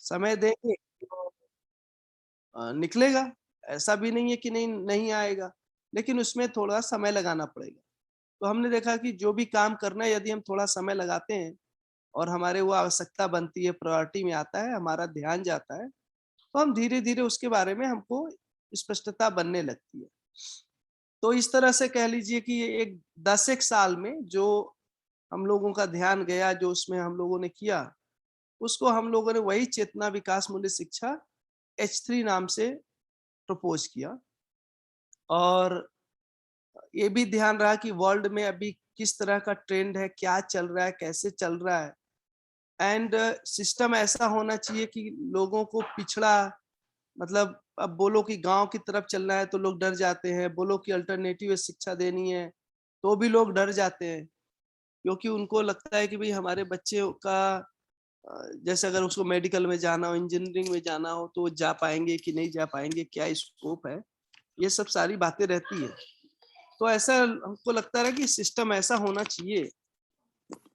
समय देंगे तो निकलेगा। ऐसा भी नहीं है कि नहीं नहीं आएगा, लेकिन उसमें थोड़ा समय लगाना पड़ेगा। तो हमने देखा कि जो भी काम करना है यदि हम थोड़ा समय लगाते हैं और हमारे वो आवश्यकता बनती है, प्रायोरिटी में आता है, हमारा ध्यान जाता है, तो हम धीरे-धीरे उसके बारे में हमको स्पष्टता बनने लगती है। तो इस तरह से कह लीजिए कि ये एक 10 एक साल में जो हम लोगों का ध्यान गया, जो उसमें हम लोगों ने किया, उसको हम लोगों ने वही चेतना विकास मूल्य शिक्षा H3 नाम से प्रपोज़ किया। और ये भी ध्यान रहा कि वर्ल्ड में अभी किस तरह का ट्रेंड है, क्या चल रहा है, कैसे चल रहा है। एंड सिस्टम ऐसा होना चाहिए कि लोगों को पिछड़ा, मतलब अब बोलो कि गाँव की तरफ चलना है तो लोग डर जाते हैं, बोलो कि अल्टरनेटिव शिक्षा देनी है, तो भी लोग डर जाते हैं। क्योंकि उनको लगता है कि भई हमारे बच्चे का जैसे अगर उसको मेडिकल में जाना हो, इंजीनियरिंग में जाना हो तो वो जा पाएँगे कि नहीं जा पाएँगे, क्या स्कोप है? ये सब सारी बातें रहती है। तो ऐसा हमको लगता है कि सिस्टम ऐसा होना चाहिए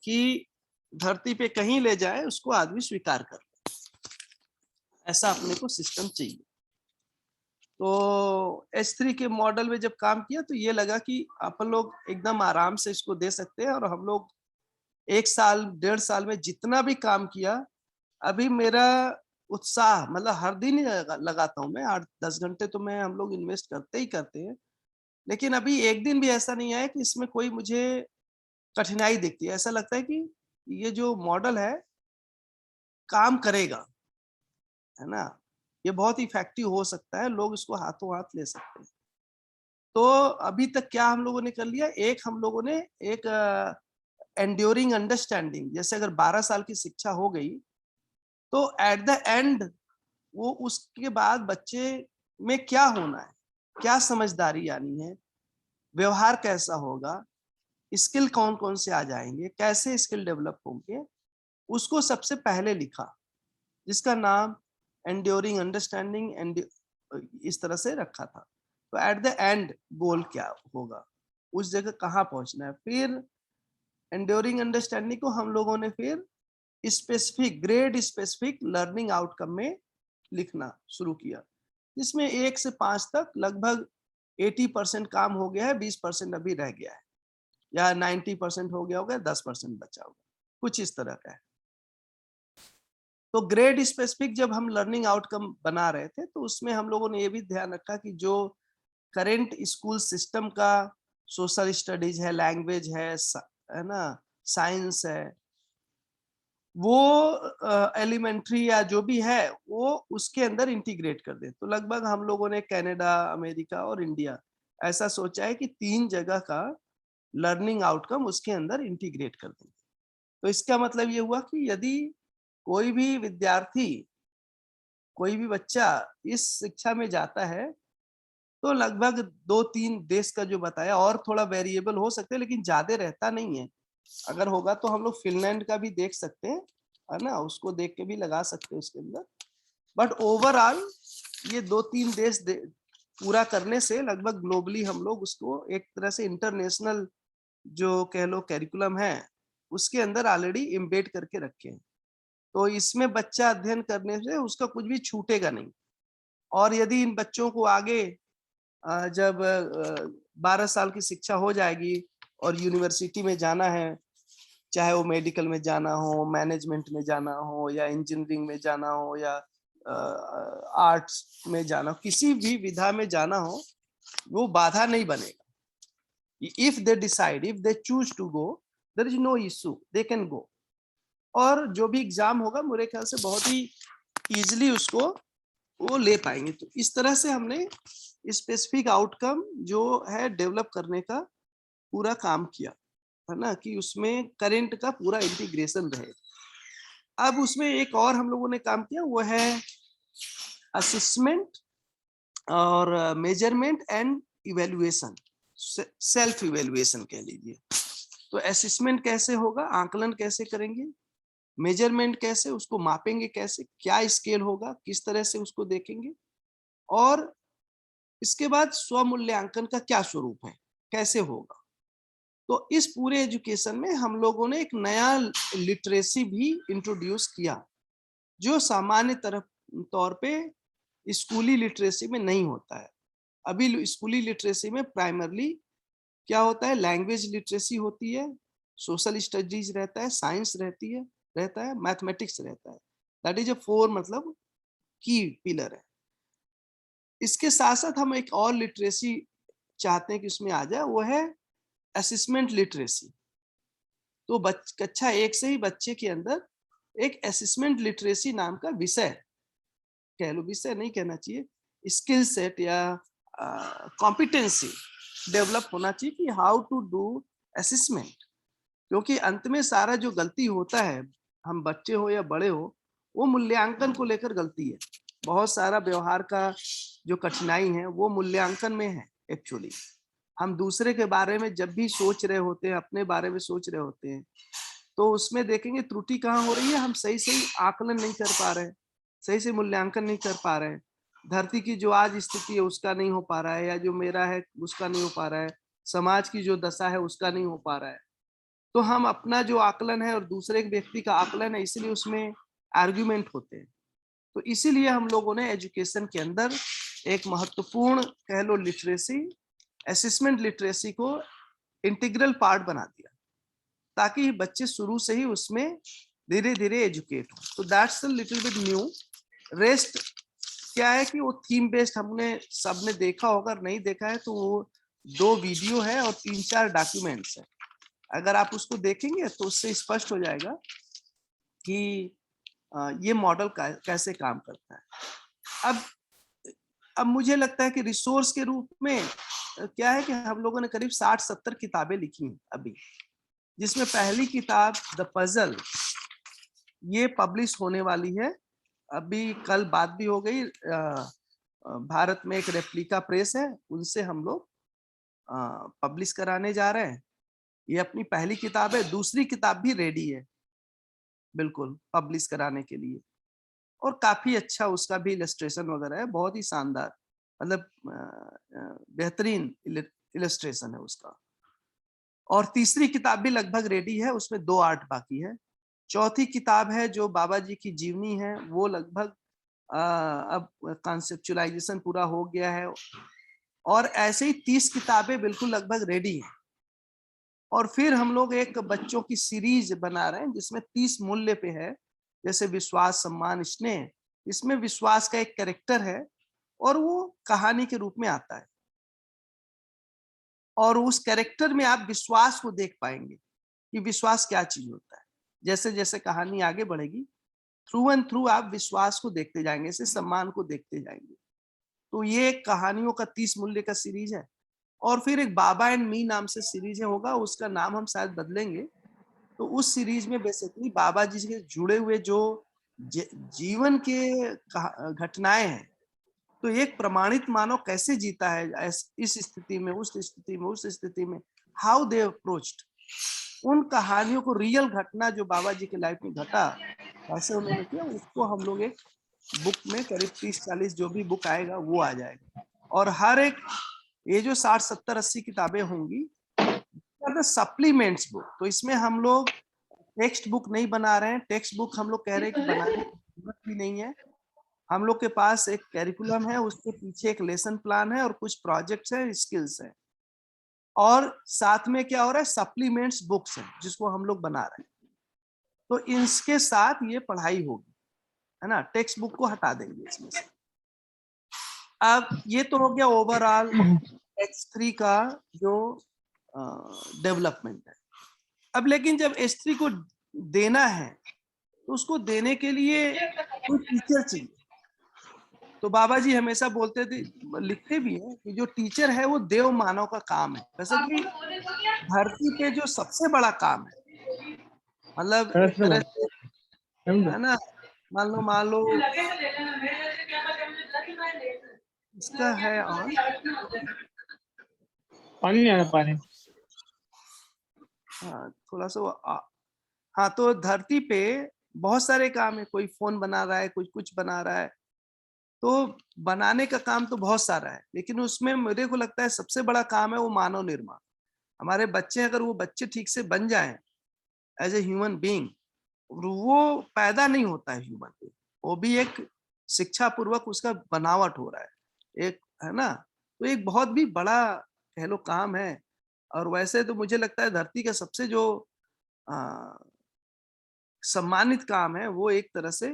कि धरती पे कहीं ले जाए उसको आदमी स्वीकार कर ले। ऐसा अपने को सिस्टम चाहिए। तो एस3 के मॉडल में जब काम किया तो ये लगा कि अपन लोग एकदम आराम से इसको दे सकते हैं। और हम लोग 1 साल, 1.5 साल में जितना भी काम किया, अभी मेरा उत्साह मतलब हर दिन ही लगाता हूँ मैं, 8-10 घंटे तो मैं हम लोग इन्वेस्ट करते ही करते हैं। लेकिन अभी एक दिन भी ऐसा नहीं आया कि इसमें कोई मुझे कठिनाई दिखती है। ऐसा लगता है कि ये जो मॉडल है, काम करेगा, है ना? ये बहुत इफ़ेक्टिव हो सकता है, लोग इसको हाथों-हाथ ले सकते हैं। तो अभी तक क्या हम लोगों ने कर लिया, एक हम लोगों ने एक एंड्यूरिंग अंडरस्टैंडिंग, जैसे अगर 12 साल की शिक्षा हो गई, तो एट द एंड वो उसके बाद बच्चे में क्या होना है, क्या समझदारी आनी है, व्यवहार कैसा होगा, स्किल कौन-कौन से आ जाएँगे, कैसे स्किल डेवलप होंगे, उसको सबसे पहले लिखा, जिसका नाम एंड्यूरिंग अंडरस्टैंडिंग इस तरह से रखा था। तो एट द एंड गोल क्या होगा, उस जगह कहाँ पहुँचना है। फिर एंड्यूरिंग अंडरस्टैंडिंग को हम लोगों ने फिर specific grade specific learning outcome में लिखना शुरू किया, जिसमें 1 से 5 तक लगभग 80% काम हो गया है, 20% अभी रह गया है, या 90% हो गया होगा, 10% बचा होगा, कुछ इस तरह का है। तो ग्रेड स्पेसिफिक जब हम लर्निंग आउटकम बना रहे थे, तो उसमें हम लोगों ने ये भी ध्यान रखा कि जो करंट स्कूल सिस्टम का सोशल स्टडीज है, लैंग्वेज है ना, साइंस है, वो एलिमेंट्री या जो भी है, वो उसके अंदर इंटीग्रेट कर दें। तो लगभग हम लोगों ने कनाडा, अमेरिका और इंडिया ऐसा सोचा है कि 3 जगह का लर्निंग आउटकम उसके अंदर इंटीग्रेट कर देंगे। तो इसका मतलब ये हुआ कि यदि कोई भी विद्यार्थी, कोई भी बच्चा इस शिक्षा में जाता है, तो लगभग 2-3 देश का जो बताया, और थोड़ा वेरिएबल हो सकते हैं लेकिन ज़्यादा रहता नहीं है। अगर होगा तो हम लोग फ़िनलैंड का भी देख सकते हैं, है ना? उसको देख के भी लगा सकते हैं उसके अंदर। बट ओवरऑल ये 2-3 देश दे पूरा करने से लगभग ग्लोबली हम लोग उसको एक तरह से इंटरनेशनल जो कह लो करिकुलम है, उसके अंदर ऑलरेडी एम्बेड करके रखे हैं। तो इसमें बच्चा अध्ययन करने से उसका कुछ भी छूटेगा नहीं। और यदि इन बच्चों को आगे जब 12 साल की शिक्षा हो जाएगी और यूनिवर्सिटी में जाना है, चाहे वो मेडिकल में जाना हो, मैनेजमेंट में जाना हो, या इंजीनियरिंग में जाना हो, या आर्ट्स में जाना हो, किसी भी विधा में जाना हो, वो बाधा नहीं बनेगा। If they decide, if they choose to go, there is no issue, they can go. और जो भी एग्जाम होगा मेरे ख्याल से बहुत ही ईजिली उसको वो ले पाएंगे। तो इस तरह से हमने स्पेसिफिक आउटकम जो है डेवलप करने का पूरा काम किया, है ना? कि उसमें करंट का पूरा इंटीग्रेशन रहे। अब उसमें एक और हम लोगों ने काम किया, वो है असेसमेंट और measurement and evaluation, self evaluation कह लीजिए। तो असेसमेंट कैसे होगा, आकलन कैसे करेंगे, मेजरमेंट कैसे, उसको मापेंगे कैसे, क्या स्केल होगा, किस तरह से उसको देखेंगे, और इसके बाद स्वमूल्यांकन का क्या स्वरूप है, कैसे होगा। तो इस पूरे एजुकेशन में हम लोगों ने एक नया लिटरेसी भी इंट्रोड्यूस किया, जो सामान्य तौर पे स्कूली लिटरेसी में नहीं होता है। अभी स्कूली लिटरेसी में प्राइमरली क्या होता है, लैंग्वेज लिटरेसी होती है, सोशल स्टडीज रहता है, साइंस रहता है, मैथमेटिक्स रहता है। दैट इज अ 4 मतलब की पिलर है। इसके साथ-साथ हम एक और लिटरेसी चाहते हैं कि उसमें आ जाए, वो है असेसमेंट लिटरेसी। तो कक्षा 1 से ही बच्चे के अंदर एक असेसमेंट लिटरेसी नाम का विषय, कह लो विषय नहीं कहना चाहिए, स्किल सेट या कॉम्पिटेंसी डेवलप होना चाहिए कि हाउ टू डू असेसमेंट। क्योंकि अंत में सारा जो गलती होता है, हम बच्चे हो या बड़े हो, वो मूल्यांकन को लेकर गलती है। बहुत सारा व्यवहार का जो कठिनाई है वो मूल्यांकन में है एक्चुअली। हम दूसरे के बारे में जब भी सोच रहे होते हैं, अपने बारे में सोच रहे होते हैं, तो उसमें देखेंगे त्रुटि कहाँ हो रही है, हम सही-सही आकलन नहीं कर पा रहे हैं, सही से मूल्यांकन नहीं कर पा रहे हैं। धरती की जो आज स्थिति है उसका नहीं हो पा रहा है, या जो मेरा है उसका नहीं हो पा रहा है, समाज की जो दशा है उसका नहीं हो पा रहा है। तो हम अपना जो आकलन है और दूसरे व्यक्ति का आकलन है, इसलिए उसमें आर्ग्यूमेंट होते हैं। तो इसीलिए हम लोगों ने एजुकेशन के अंदर एक महत्वपूर्ण कह लो लिटरेसी, असेसमेंट लिटरेसी को इंटीग्रल पार्ट बना दिया, ताकि बच्चे शुरू से ही उसमें धीरे-धीरे एजुकेट हो। तो that's a little bit new. Rest क्या है कि वो थीम बेस्ड हमने सबने देखा होगा, नहीं देखा है तो वो 2 वीडियो है और 3-4 डॉक्यूमेंट्स है। अगर आप उसको देखेंगे तो उससे स्पष्ट हो जाएगा कि ये मॉडल कैसे काम करता है। अब मुझे लगता है कि रिसोर्स के रूप में क्या है कि हम लोगों ने करीब 60-70 किताबें लिखी हैं अभी, जिसमें पहली किताब द पजल ये पब्लिश होने वाली है। अभी कल बात भी हो गई, भारत में एक रेप्लिका प्रेस है, उनसे हम लोग पब्लिश कराने जा रहे हैं। ये अपनी पहली किताब है, दूसरी किताब भी रेडी है बिल्कुल पब्लिश कराने के लिए, और काफी अच्छा उसका भी इलस्ट्रेशन वगैरह है, बहुत ही शानदार, मतलब बेहतरीन इलस्ट्रेशन है उसका। और तीसरी किताब भी लगभग रेडी है, उसमें 2 आर्ट बाकी है। चौथी किताब है जो बाबा जी की जीवनी है, वो लगभग अब कॉन्सेप्चुअलाइजेशन पूरा हो गया है, और ऐसे ही 30 किताबें बिल्कुल लगभग रेडी हैं। और फिर हम लोग एक बच्चों की सीरीज बना रहे हैं जिसमें 30 मूल्य पे है, जैसे विश्वास, सम्मान, स्नेह। इसमें विश्वास का एक कैरेक्टर है और वो कहानी के रूप में आता है, और उस कैरेक्टर में आप विश्वास को देख पाएंगे कि विश्वास क्या चीज होता है। जैसे जैसे कहानी आगे बढ़ेगी, थ्रू एंड थ्रू आप विश्वास को देखते जाएंगे, इसे सम्मान को देखते जाएंगे। तो ये कहानियों का 30 मूल्य का सीरीज है। और फिर एक बाबा एंड मी नाम से सीरीज है होगा, उसका नाम हम शायद बदलेंगे। तो उस सीरीज में बेसिकली बाबा जी से जुड़े हुए जो जीवन के घटनाएं हैं, तो एक प्रमाणित मानव कैसे जीता है इस स्थिति में, उस स्थिति में, उस स्थिति में, हाउ दे अप्रोच्ड, उन कहानियों को, रियल घटना जो बाबा जी के लाइफ में घटा, कैसे उन्होंने किया, उसको हम लोग एक बुक में करीब 30-40 जो भी बुक आएगा वो आ जाएगा। और हर एक ये जो 60-70-80 किताबें होंगी, सप्लीमेंट्स बुक, तो इसमें हम लोग टेक्स्ट बुक नहीं बना रहे हैं। टेक्स्ट बुक हम लोग कह रहे हैं कि बनाने की जरूरत भी नहीं है। हम लोग के पास एक कैरिकुलम है, उसके पीछे एक लेसन प्लान है और कुछ प्रोजेक्ट्स है, स्किल्स है, और साथ में क्या हो रहा है, सप्लीमेंट्स बुक्स है जिसको हम लोग बना रहे हैं। तो इसके साथ ये पढ़ाई होगी, है ना, टेक्स्ट बुक को हटा देंगे इसमें से। अब ये तो हो गया ओवरऑल H3 का जो डेवलपमेंट है। अब लेकिन जब H3 को देना है तो उसको देने के लिए कोई टीचर चाहिए। तो बाबा जी हमेशा बोलते थे, लिखते भी हैं कि जो टीचर है वो देव मानव का काम है। बेसिकली धरती पे जो सबसे बड़ा काम है, मतलब एक तरह से, है ना, मान लो इसका है ऑन, पानी नहीं आ रहा, पानी। हाँ थोड़ा सा हाँ, तो धरती पे बहुत सारे काम है, कोई फोन बना रहा है, कोई कुछ बना रहा है, तो बनाने का काम तो बहुत सारा है, लेकिन उसमें मेरे को लगता है सबसे बड़ा काम है वो मानव निर्माण। हमारे बच्चे, अगर वो बच्चे ठीक से बन जाएं एज ए ह्यूमन बीइंग, वो पैदा नहीं होता है ह्यूमन बीइंग, वो भी एक शिक्षा पूर्वक उसका बनावट हो रहा है, एक है ना। तो एक बहुत भी बड़ा कह लो काम है। और वैसे तो मुझे लगता है धरती का सबसे जो अ, सम्मानित काम है वो एक तरह से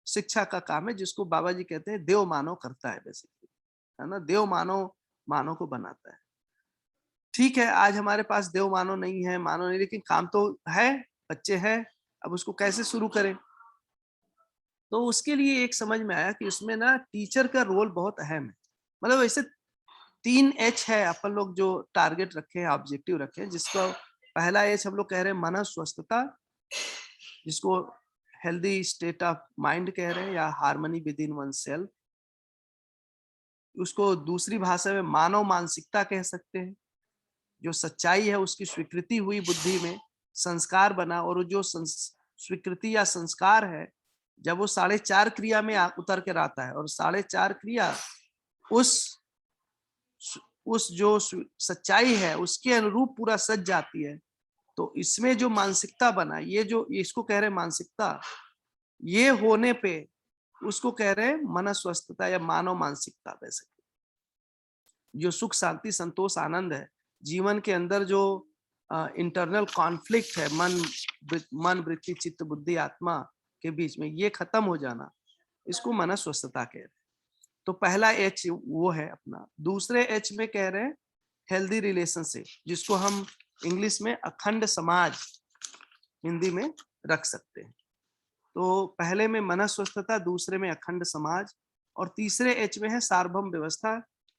शिक्षा का काम है, जिसको बाबा जी कहते हैं देव मानव करता है बेसिकली, है ना। देव मानव मानव को बनाता है। ठीक है, आज हमारे पास देव मानव नहीं है, मानव नहीं, लेकिन काम तो है, बच्चे हैं, अब उसको कैसे शुरू करें। तो उसके लिए एक समझ में आया कि उसमें ना टीचर का रोल बहुत अहम है। मतलब ऐसे 3 H है, अपन लोग जो टारगेट रखे हैं, ऑब्जेक्टिव रखे हैं, जिसको पहला H हम लोग कह रहे हैं मन स्वस्थता, जिसको हेल्दी स्टेट ऑफ माइंड कह रहे हैं, या harmony with in one self. उसको दूसरी भाषा में मानव मानसिकता कह सकते हैं। जो सच्चाई है उसकी स्वीकृति हुई बुद्धि में, संस्कार बना, और वो जो स्वीकृति या संस्कार है, जब वो 4.5 क्रिया में उतर कर आता है, और 4.5 क्रिया उस उस जो सच्चाई है उसके अनुरूप पूरा सज जाती है, तो इसमें जो मानसिकता बना, ये जो इसको कह रहे हैं मानसिकता, ये होने पे उसको कह रहे हैं मन स्वस्थता या मानव मानसिकता। वैसे जो सुख शांति संतोष आनंद है जीवन के अंदर, जो इंटरनल कॉन्फ्लिक्ट है मन वृत्ति चित्त बुद्धि आत्मा के बीच में, ये खत्म हो जाना, इसको मन स्वस्थता कह रहे हैं। तो पहला H वो है अपना। दूसरे H में कह रहे हैं हेल्दी रिलेशनशिप, जिसको हम इंग्लिश में अखंड समाज हिंदी में रख सकते हैं। तो पहले में मन स्वस्थता, दूसरे में अखंड समाज, और तीसरे H में है सार्वभौम व्यवस्था,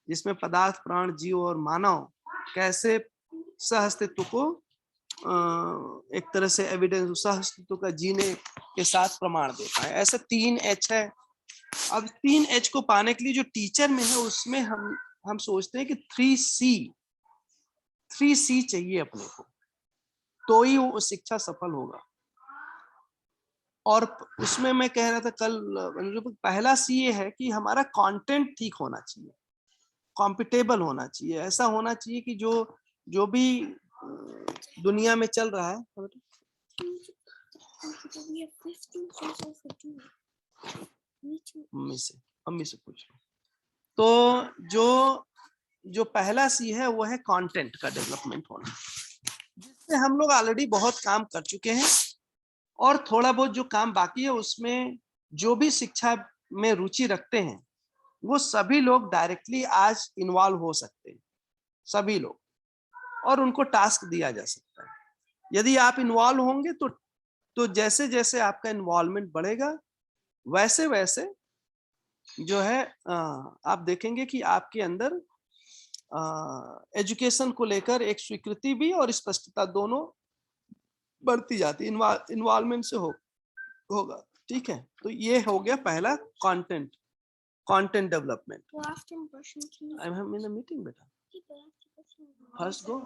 जिसमें पदार्थ प्राण जीव और मानव कैसे सहअस्तित्व को एक तरह से एविडेंस सहअस्तित्व का जीने के साथ प्रमाण देता है। ऐसे 3 H है। अब 3 H को पाने के लिए जो टीचर में है उसमें हम सोचते हैं कि 3C चाहिए अपने को, तो ही वो शिक्षा सफल होगा। और उसमें मैं कह रहा था कल, पहला C ये है कि हमारा कंटेंट ठीक होना चाहिए, कॉम्पिटेबल होना चाहिए, ऐसा होना चाहिए कि जो भी दुनिया में चल रहा है। मम्मी से पूछ। तो जो पहला C है वो है कंटेंट का डेवलपमेंट होना, जिससे हम लोग ऑलरेडी बहुत काम कर चुके हैं, और थोड़ा बहुत जो काम बाकी है उसमें जो भी शिक्षा में रुचि रखते हैं वो सभी लोग डायरेक्टली आज इन्वॉल्व हो सकते हैं, सभी लोग, और उनको टास्क दिया जा सकता है। यदि आप इन्वॉल्व होंगे तो जैसे जैसे आपका इन्वॉल्वमेंट बढ़ेगा, वैसे वैसे जो है आप देखेंगे कि आपके अंदर एजुकेशन को लेकर एक स्वीकृति भी और स्पष्टता दोनों बढ़ती जाती, इन्वॉल्वमेंट से होगा। ठीक है, तो ये हो गया पहला content development. I am in a meeting बेटा, फर्स्ट गो।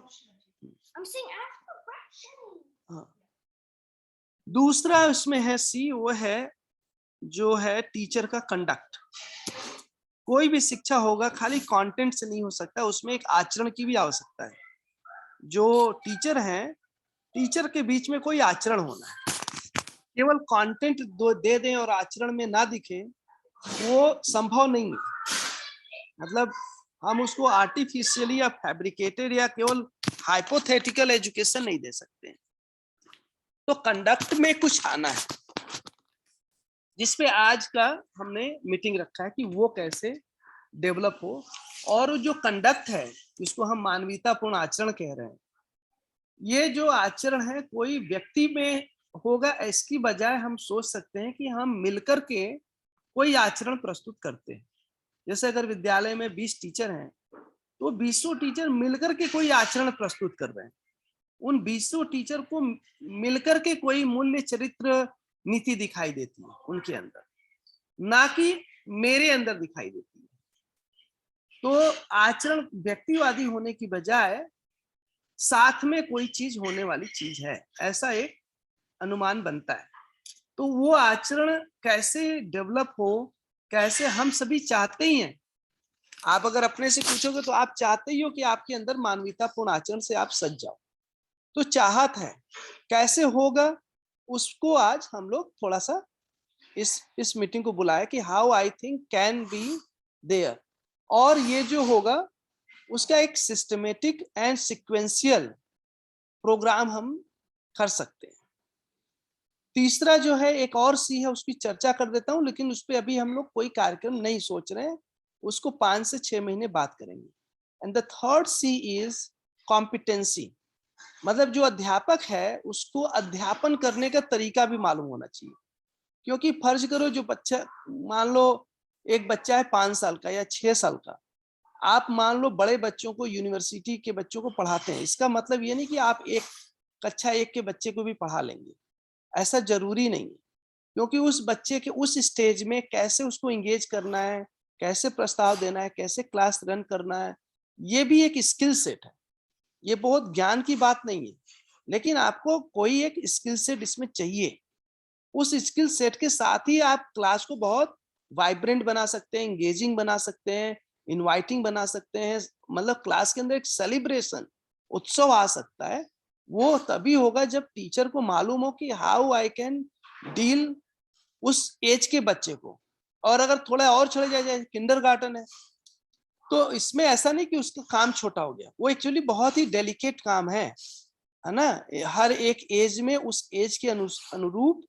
दूसरा उसमें है C, वो है जो है टीचर का कंडक्ट। कोई भी शिक्षा होगा खाली कंटेंट से नहीं हो सकता, उसमें एक आचरण की भी आवश्यकता है। जो टीचर हैं, टीचर के बीच में कोई आचरण होना है। केवल कंटेंट दे दें और आचरण में ना दिखे, वो संभव नहीं है। मतलब हम उसको आर्टिफिशियली या फैब्रिकेटेड या केवल हाइपोथेटिकल एजुकेशन नहीं दे सकते। तो कंडक्ट में कुछ आना है, जिसपे आज का हमने मीटिंग रखा है कि वो कैसे डेवलप हो। और जो कंडक्ट है, जिसको हम मानवीयतापूर्ण आचरण कह रहे हैं, ये जो आचरण है कोई व्यक्ति में होगा, इसकी बजाय हम सोच सकते हैं कि हम मिलकर के कोई आचरण प्रस्तुत करते हैं। जैसे अगर विद्यालय में 20 टीचर हैं, तो 20 टीचर मिलकर के कोई आचरण प्रस्तुत कर रहे हैं। उन 20 टीचर को मिलकर के कोई मूल्य चरित्र नीति दिखाई देती है उनके अंदर, ना कि मेरे अंदर दिखाई देती है। तो आचरण व्यक्तिवादी होने की बजाय साथ में कोई चीज होने वाली चीज है, ऐसा एक अनुमान बनता है। तो वो आचरण कैसे डेवलप हो, कैसे, हम सभी चाहते ही हैं। आप अगर अपने से पूछोगे तो आप चाहते ही हो कि आपके अंदर मानवीयतापूर्ण आचरण से आप सज जाओ। तो चाहत है, कैसे होगा उसको आज हम लोग थोड़ा सा इस मीटिंग को बुलाया कि how I think can be there, और ये जो होगा उसका एक सिस्टमेटिक एंड सिक्वेंशियल प्रोग्राम हम कर सकते हैं। तीसरा जो है एक और सी है, उसकी चर्चा कर देता हूं, लेकिन उस पर अभी हम लोग कोई कार्यक्रम नहीं सोच रहे हैं, उसको 5 से 6 महीने बात करेंगे। And the third C is competency, मतलब जो अध्यापक है उसको अध्यापन करने का तरीका भी मालूम होना चाहिए। क्योंकि फर्ज करो जो बच्चा, मान लो एक बच्चा है 5 साल का या 6 साल का, आप मान लो बड़े बच्चों को, यूनिवर्सिटी के बच्चों को पढ़ाते हैं, इसका मतलब ये नहीं कि आप एक कक्षा 1 के बच्चे को भी पढ़ा लेंगे, ऐसा जरूरी नहीं है। क्योंकि उस बच्चे के उस स्टेज में कैसे उसको एंगेज करना है, कैसे प्रस्ताव देना है, कैसे क्लास रन करना है, ये भी एक स्किल सेट है। ये बहुत ज्ञान की बात नहीं है, लेकिन आपको कोई एक स्किल सेट इसमें चाहिए। उस स्किल सेट के साथ ही आप क्लास को बहुत वाइब्रेंट बना सकते हैं, एंगेजिंग बना सकते हैं, इनवाइटिंग बना सकते हैं। मतलब क्लास के अंदर एक सेलिब्रेशन, उत्सव आ सकता है। वो तभी होगा जब टीचर को मालूम हो कि हाउ आई कैन डील उस एज के बच्चे को। और अगर थोड़ा और चले जाए, किंडरगार्टन है, तो इसमें ऐसा नहीं कि उसका काम छोटा हो गया, वो एक्चुअली बहुत ही डेलिकेट काम है ना। हर एक एज में उस एज के अनुरूप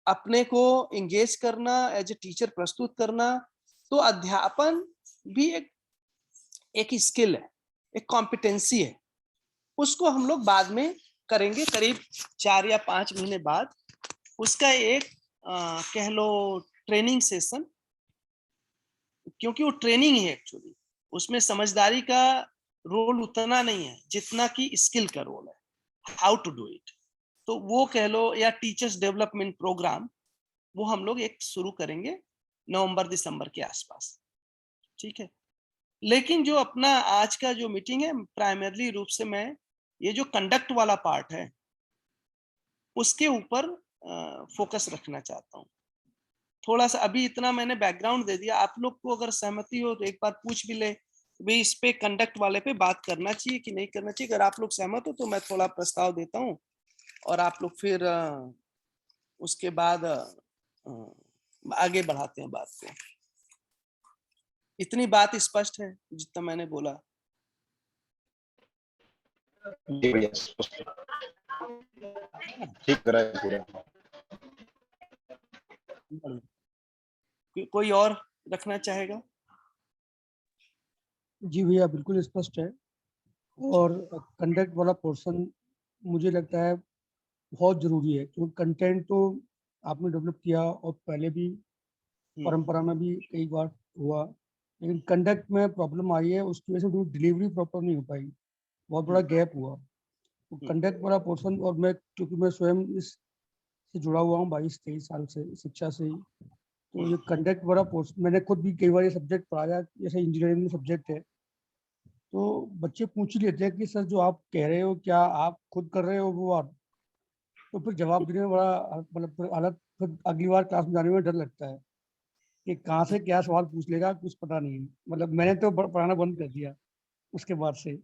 अपने को एंगेज करना, एज ए टीचर प्रस्तुत करना। तो अध्यापन भी एक स्किल है, एक कॉम्पिटेंसी है। उसको हम लोग बाद में करेंगे, करीब 4 या 5 महीने बाद उसका एक कह लो ट्रेनिंग सेशन, क्योंकि वो ट्रेनिंग है एक्चुअली, उसमें समझदारी का रोल उतना नहीं है जितना कि स्किल का रोल है, हाउ टू डू इट। तो वो कह लो, या टीचर्स डेवलपमेंट प्रोग्राम, वो हम लोग एक शुरू करेंगे नवंबर दिसंबर के आसपास, ठीक है। लेकिन जो अपना आज का जो मीटिंग है, प्राइमरली रूप से मैं ये जो कंडक्ट वाला पार्ट है उसके ऊपर फोकस रखना चाहता हूँ। थोड़ा सा अभी इतना मैंने बैकग्राउंड दे दिया, आप लोग को अगर सहमति हो तो एक बार पूछ भी ले भाई इस पे कंडक्ट वाले पे बात करना चाहिए कि नहीं करना चाहिए। अगर आप लोग सहमत हो तो मैं थोड़ा प्रस्ताव देता हूँ, और आप लोग फिर उसके बाद आगे बढ़ाते हैं बात को। इतनी बात स्पष्ट है जितना मैंने बोला? जी भैया, ठीक कर रहा है पूरा। कोई और रखना चाहेगा? जी भैया, बिल्कुल स्पष्ट है। और कंडक्ट वाला पोर्शन मुझे लगता है बहुत ज़रूरी है, क्योंकि कंटेंट तो आपने डेवलप किया और पहले भी परंपरा में भी कई बार हुआ, लेकिन कंडक्ट में प्रॉब्लम आई है, उसकी वजह से डिलीवरी प्रॉपर नहीं हो पाई, बहुत बड़ा गैप हुआ। तो कंडक्ट वाला पोर्शन, और मैं क्योंकि मैं स्वयं इस से जुड़ा हुआ हूँ 22-23 साल से शिक्षा से ही, तो ये कंडक्ट वाला पोर्शन मैंने खुद भी कई बार ये सब्जेक्ट पढ़ाया, जैसे इंजीनियरिंग में सब्जेक्ट है, तो बच्चे पूछ ही लेते हैं कि सर जो आप कह रहे हो क्या आप खुद कर रहे हो वो आप, तो फिर जवाब देने में बड़ा मतलब हालत, फिर अगली बार क्लास में जाने में डर लगता है कि कहाँ से क्या सवाल पूछ लेगा, कुछ पता नहीं है। मतलब मैंने तो पढ़ाना बंद कर दिया उसके बाद से,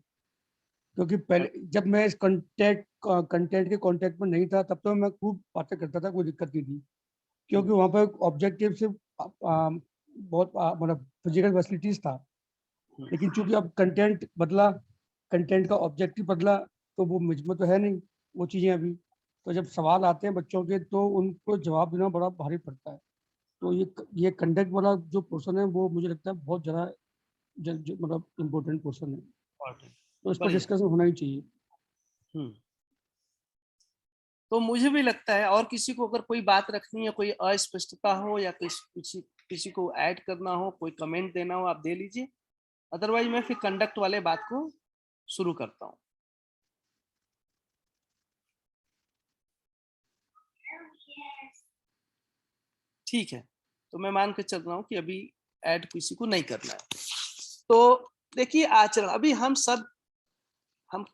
क्योंकि पहले जब मैं इस कंटेंट के कांटेक्ट में नहीं था तब तो मैं खूब बातें करता था, कोई दिक्कत नहीं थी, क्योंकि वहाँ पर ऑब्जेक्टिव सिर्फ बहुत मतलब फिजिकल फैसिलिटीज था। लेकिन चूंकि अब कंटेंट बदला, कंटेंट का ऑब्जेक्टिव बदला, तो वो मुझ में तो है नहीं वो चीज़ें अभी। तो जब सवाल आते हैं बच्चों के तो उनको जवाब देना बड़ा भारी पड़ता है। तो ये कंटेंट वाला जो पोर्शन है वो मुझे लगता है बहुत ज़्यादा मतलब इम्पोर्टेंट पोर्शन है, तो इस पर डिस्कशन होना ही चाहिए। तो मुझे भी लगता है, और किसी को अगर कोई बात रखनी है, कोई अस्पष्टता हो या किसी को ऐड करना हो, कोई कमेंट देना हो, आप दे लीजिए। अदरवाइज मैं फिर कंडक्ट वाले बात को शुरू करता हूँ। ठीक है, तो मैं मान के चल रहा हूँ कि अभी ऐड किसी को नहीं करना है। तो देखिए आचरण, अभी हम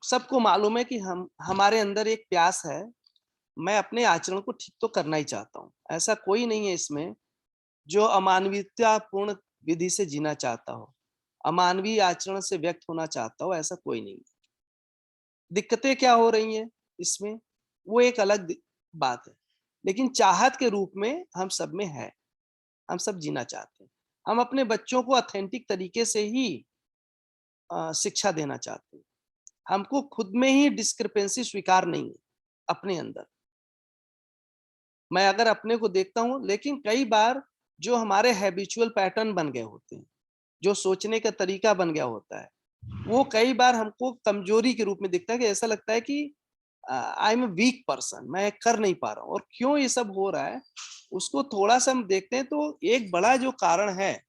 सबको मालूम है कि हमारे अंदर एक प्यास है, मैं अपने आचरण को ठीक तो करना ही चाहता हूँ। ऐसा कोई नहीं है इसमें जो अमानवीयतापूर्ण विधि से जीना चाहता हो, अमानवीय आचरण से व्यक्त होना चाहता हो, ऐसा कोई नहीं। दिक्कतें क्या हो रही हैं इसमें, वो एक अलग बात है। लेकिन चाहत के रूप में हम सब में है, हम सब जीना चाहते हैं। हम अपने बच्चों को ऑथेंटिक तरीके से ही शिक्षा देना चाहते हैं। हमको खुद में ही डिस्क्रिपेंसी स्वीकार नहीं है अपने अंदर। मैं अगर अपने को देखता हूँ, लेकिन कई बार जो हमारे हैबिचुअल पैटर्न बन गए होते हैं, जो सोचने का तरीका बन गया होता है, वो कई बार हमको कमजोरी के रूप में दिखता है कि ऐसा लगता है कि I am a weak person, मैं कर नहीं पा रहा हूँ। और क्यों ये सब हो रहा है, उसको थोड़ा सा हम देखते हैं तो एक बड़ा जो कारण है,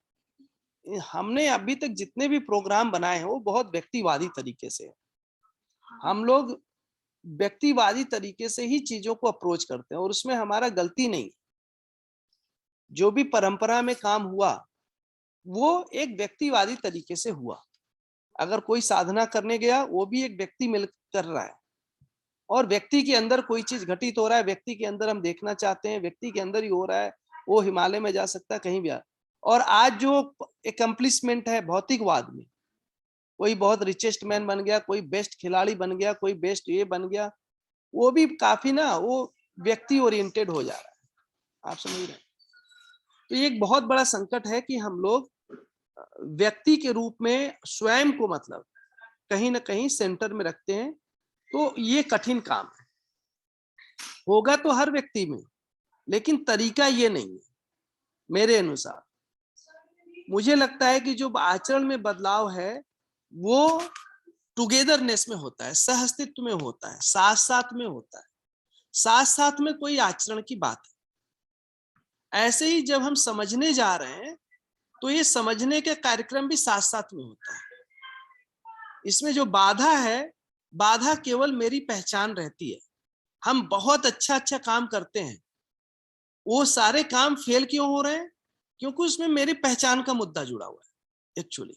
हमने अभी तक जितने भी प्रोग्राम बनाए हैं वो बहुत व्यक्तिवादी तरीके से है। हम लोग व्यक्तिवादी तरीके से ही चीजों को अप्रोच करते हैं और उसमें हमारा गलती नहीं। जो भी परंपरा में काम हुआ वो एक व्यक्तिवादी तरीके से हुआ। अगर कोई साधना करने गया, वो भी एक व्यक्ति मिल कर रहा है और व्यक्ति के अंदर कोई चीज घटित हो रहा है, व्यक्ति के अंदर हम देखना चाहते हैं, व्यक्ति के अंदर ही हो रहा है। वो हिमालय में जा सकता है, कहीं भी। और आज जो एकम्प्लिशमेंट है भौतिकवाद में, कोई बहुत रिचेस्ट मैन बन गया, कोई बेस्ट खिलाड़ी बन गया, कोई बेस्ट ये बन गया, वो भी काफी ना वो व्यक्ति ओरिएंटेड हो जा रहा है। आप समझ रहे हैं? तो ये एक बहुत बड़ा संकट है कि हम लोग व्यक्ति के रूप में स्वयं को मतलब कहीं ना कहीं सेंटर में रखते हैं। तो ये कठिन काम है, होगा तो हर व्यक्ति में, लेकिन तरीका ये नहीं है मेरे अनुसार। मुझे लगता है कि जो आचरण में बदलाव है वो टुगेदरनेस में होता है, सहअस्तित्व में होता है, साथ साथ में होता है, साथ साथ में कोई आचरण की बात है। ऐसे ही जब हम समझने जा रहे हैं तो ये समझने के कार्यक्रम भी साथ साथ में होता है। इसमें जो बाधा है, बाधा केवल मेरी पहचान रहती है। हम बहुत अच्छा अच्छा काम करते हैं, वो सारे काम फेल क्यों हो रहे हैं? क्योंकि उसमें मेरी पहचान का मुद्दा जुड़ा हुआ है। एक्चुअली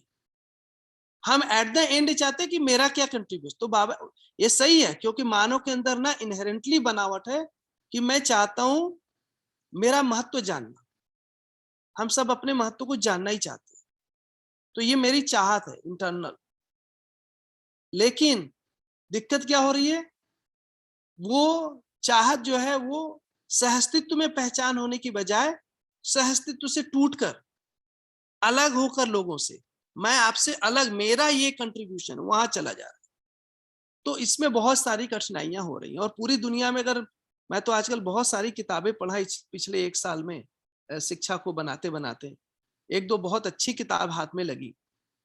हम एट द एंड चाहते हैं कि मेरा क्या कंट्रीब्यूशन। तो बाबा ये सही है, क्योंकि मानव के अंदर ना इनहेरेंटली बनावट है कि मैं चाहता हूं मेरा महत्व जानना। हम सब अपने महत्व को जानना ही चाहते हैं, तो ये मेरी चाहत है इंटरनल। लेकिन दिक्कत क्या हो रही है, वो चाहत जो है वो सहअस्तित्व में पहचान होने की बजाय सहअस्तित्व से टूटकर अलग होकर लोगों से, मैं आपसे अलग, मेरा ये कंट्रीब्यूशन वहां चला जा रहा है। तो इसमें बहुत सारी कठिनाइयां हो रही हैं। और पूरी दुनिया में अगर मैं तो आजकल बहुत सारी किताबें पढ़ा पिछले एक साल में, शिक्षा को बनाते बनाते एक दो बहुत अच्छी किताब हाथ में लगी।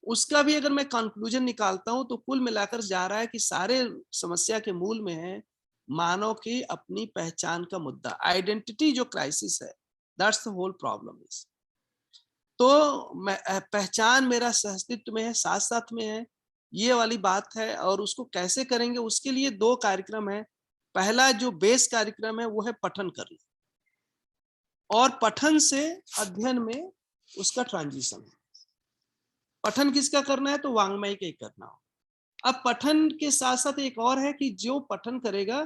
उसका भी अगर मैं कंक्लूजन निकालता हूं तो कुल मिलाकर जा रहा है कि सारे समस्या के मूल में है मानव की अपनी पहचान का मुद्दा, आइडेंटिटी जो क्राइसिस है। That's the whole problem is. तो मैं पहचान मेरा सहअस्तित्व में है, साथ साथ में है, ये वाली बात है। और उसको कैसे करेंगे, उसके लिए दो कार्यक्रम है। पहला जो बेस कार्यक्रम है वो है पठन करना, और पठन से अध्ययन में उसका ट्रांजिशन है। पठन किसका करना है, तो वांग्मय का ही करना हो। अब पठन के साथ साथ एक और है कि जो पठन करेगा,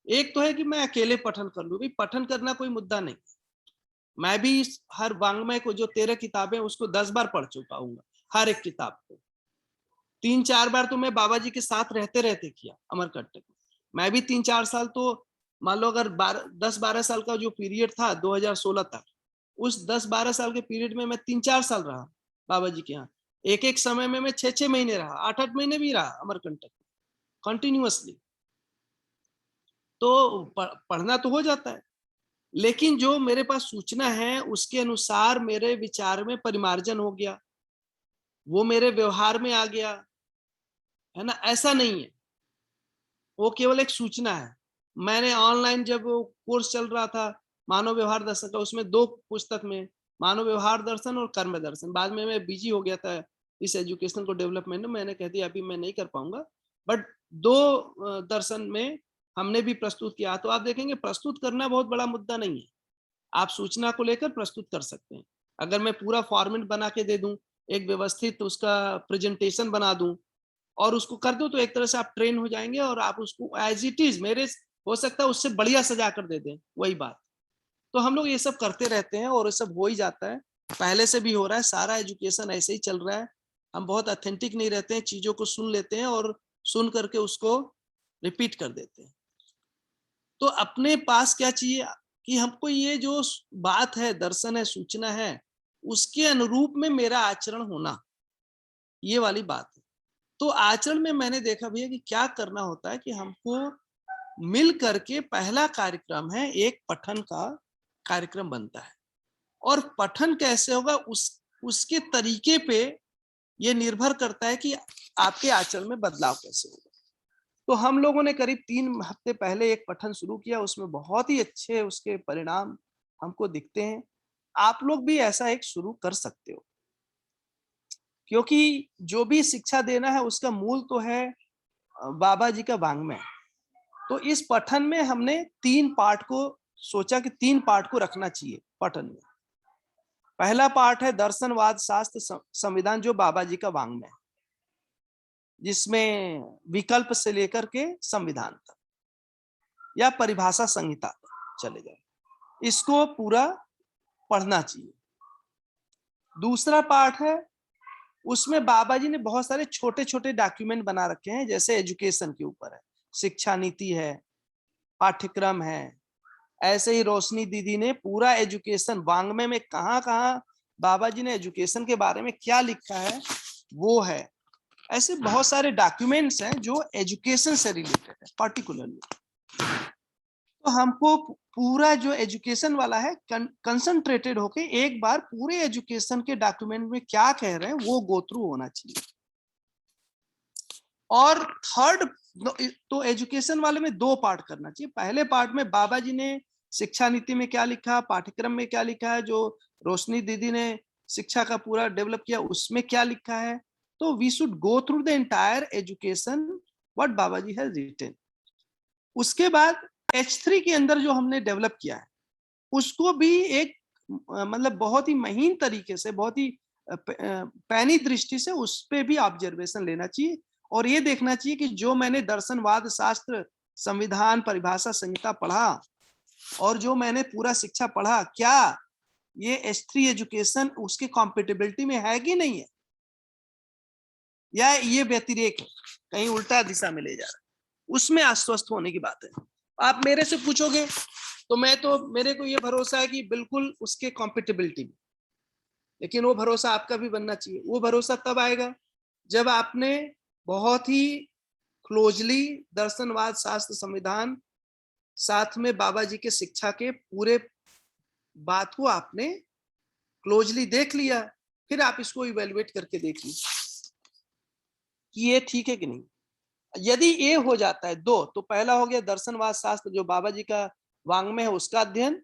एक तो है कि मैं अकेले पठन कर लूं, भाई पठन करना कोई मुद्दा नहीं। मैं भी हर वांग्मय को जो 13 किताबें उसको 10 बार पढ़ चुका हूँ, हर एक किताब को 3-4 बार तो मैं बाबा जी के साथ रहते रहते किया अमरकंटक में। मैं भी 3-4 साल तो मान लो अगर 10-12 साल का जो पीरियड था 2016 तक, उस 10-12 साल के पीरियड में मैं 3-4 साल रहा बाबा जी के यहाँ। एक एक समय में मैं 6-6 महीने रहा, 8-8 महीने भी रहा अमरकंटक कंटिन्यूअसली। तो पढ़ना तो हो जाता है, लेकिन जो मेरे पास सूचना है उसके अनुसार मेरे विचार में परिमार्जन हो गया, वो मेरे व्यवहार में आ गया, है ना? ऐसा नहीं है, वो केवल एक सूचना है। मैंने ऑनलाइन जब कोर्स चल रहा था मानव व्यवहार दर्शन का, उसमें 2 पुस्तक में मानव व्यवहार दर्शन और कर्म दर्शन, बाद में मैं बिजी हो गया था इस एजुकेशन को डेवलपमेंट में, मैंने कह दिया अभी मैं नहीं कर पाऊंगा। बट 2 दर्शन में हमने भी प्रस्तुत किया। तो आप देखेंगे प्रस्तुत करना बहुत बड़ा मुद्दा नहीं है, आप सूचना को लेकर प्रस्तुत कर सकते हैं। अगर मैं पूरा फॉर्मेट बना के दे दूं, एक व्यवस्थित उसका प्रेजेंटेशन बना दूं और उसको कर दो, तो एक तरह से आप ट्रेन हो जाएंगे और आप उसको एज इट इज, मेरे हो सकता है उससे बढ़िया सजा कर दे दें, वही बात। तो हम लोग ये सब करते रहते हैं और ये सब हो ही जाता है, पहले से भी हो रहा है। सारा एजुकेशन ऐसे ही चल रहा है। हम बहुत ऑथेंटिक नहीं रहते हैं, चीजों को सुन लेते हैं और सुन करके उसको रिपीट कर देते हैं। तो अपने पास क्या चाहिए, कि हमको ये जो बात है, दर्शन है, सूचना है, उसके अनुरूप में मेरा आचरण होना, ये वाली बात है। तो आचरण में मैंने देखा भैया कि क्या करना होता है कि हमको मिल करके पहला कार्यक्रम है, एक पठन का कार्यक्रम बनता है, और पठन कैसे होगा उसके तरीके पे ये निर्भर करता है कि आपके आचरण में बदलाव कैसे होगा। तो हम लोगों ने करीब 3 हफ्ते पहले एक पठन शुरू किया, उसमें बहुत ही अच्छे उसके परिणाम हमको दिखते हैं। आप लोग भी ऐसा एक शुरू कर सकते हो, क्योंकि जो भी शिक्षा देना है उसका मूल तो है बाबा जी का वाङ्मय। तो इस पठन में हमने 3 पार्ट को सोचा कि 3 पार्ट को रखना चाहिए पठन में। पहला पार्ट है दर्शनवाद शास्त्र संविधान, जो बाबा जी का वाङ्मय, जिसमें विकल्प से लेकर के संविधान तक या परिभाषा संहिता तक चले जाए, इसको पूरा पढ़ना चाहिए। दूसरा पार्ट है, उसमें बाबा जी ने बहुत सारे छोटे छोटे डॉक्यूमेंट बना रखे हैं, जैसे एजुकेशन के ऊपर है, शिक्षा नीति है, पाठ्यक्रम है। ऐसे ही रोशनी दीदी ने पूरा एजुकेशन वाङ्मय में कहाँ कहाँ बाबा जी ने एजुकेशन के बारे में क्या लिखा है वो है। ऐसे बहुत सारे डॉक्यूमेंट्स हैं जो एजुकेशन से रिलेटेड है पर्टिकुलरली। तो हमको पूरा जो एजुकेशन वाला है कंसंट्रेटेड होके एक बार पूरे एजुकेशन के डॉक्यूमेंट में क्या कह रहे हैं वो गो थ्रू होना चाहिए। और थर्ड, तो एजुकेशन वाले में 2 पार्ट करना चाहिए। पहले पार्ट में बाबा जी ने शिक्षा नीति में क्या लिखा, पाठ्यक्रम में क्या लिखा है, जो रोशनी दीदी ने शिक्षा का पूरा डेवलप किया उसमें क्या लिखा है। तो we should go through the entire education what Baba ji has written. उसके बाद H3 के अंदर जो हमने डेवलप किया है उसको भी एक मतलब बहुत ही महीन तरीके से, बहुत ही पैनी दृष्टि से उस पे भी ऑब्जर्वेशन लेना चाहिए, और ये देखना चाहिए कि जो मैंने दर्शनवाद शास्त्र संविधान परिभाषा संहिता पढ़ा और जो मैंने पूरा शिक्षा पढ़ा, क्या ये H3 एजुकेशन उसके कॉम्पेटिबिलिटी में है कि नहीं है, या ये व्यतिरेक है, कहीं उल्टा दिशा में ले जा रहा है। उसमें आश्वस्त होने की बात है। आप मेरे से पूछोगे तो मेरे को ये भरोसा है कि बिल्कुल उसके कॉम्पेटिबिलिटी में, लेकिन वो भरोसा आपका भी बनना चाहिए। वो भरोसा तब आएगा जब आपने बहुत ही क्लोजली दर्शनवाद शास्त्र संविधान साथ में बाबा जी के शिक्षा के पूरे बात को आपने क्लोजली देख लिया, फिर आप इसको इवेलुएट करके देखिए कि ये ठीक है कि नहीं। यदि ये हो जाता है 2, तो पहला हो गया दर्शनवाद शास्त्र जो बाबा जी का वाङ्मय है उसका अध्ययन,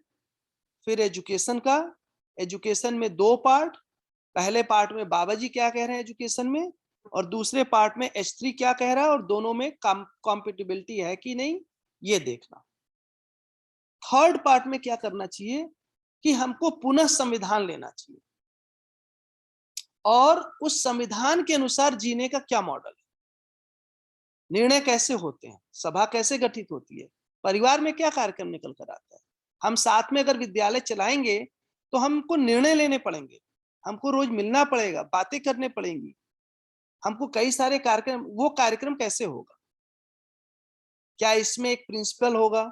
फिर एजुकेशन का, एजुकेशन में 2 पार्ट, पहले पार्ट में बाबा जी क्या कह रहे हैं एजुकेशन में, और दूसरे पार्ट में H3 क्या कह रहा है, और दोनों में कॉम्पेटिबिलिटी है कि नहीं ये देखना। थर्ड पार्ट में क्या करना चाहिए कि हमको पुनः संविधान लेना चाहिए और उस संविधान के अनुसार जीने का क्या मॉडल है, निर्णय कैसे होते हैं, सभा कैसे गठित होती है, परिवार में क्या कार्यक्रम निकल कर आता है। हम साथ में अगर विद्यालय चलाएंगे तो हमको निर्णय लेने पड़ेंगे, हमको रोज मिलना पड़ेगा, बातें करने पड़ेंगी, हमको कई सारे कार्यक्रम, वो कार्यक्रम कैसे होगा, क्या इसमें एक प्रिंसिपल होगा,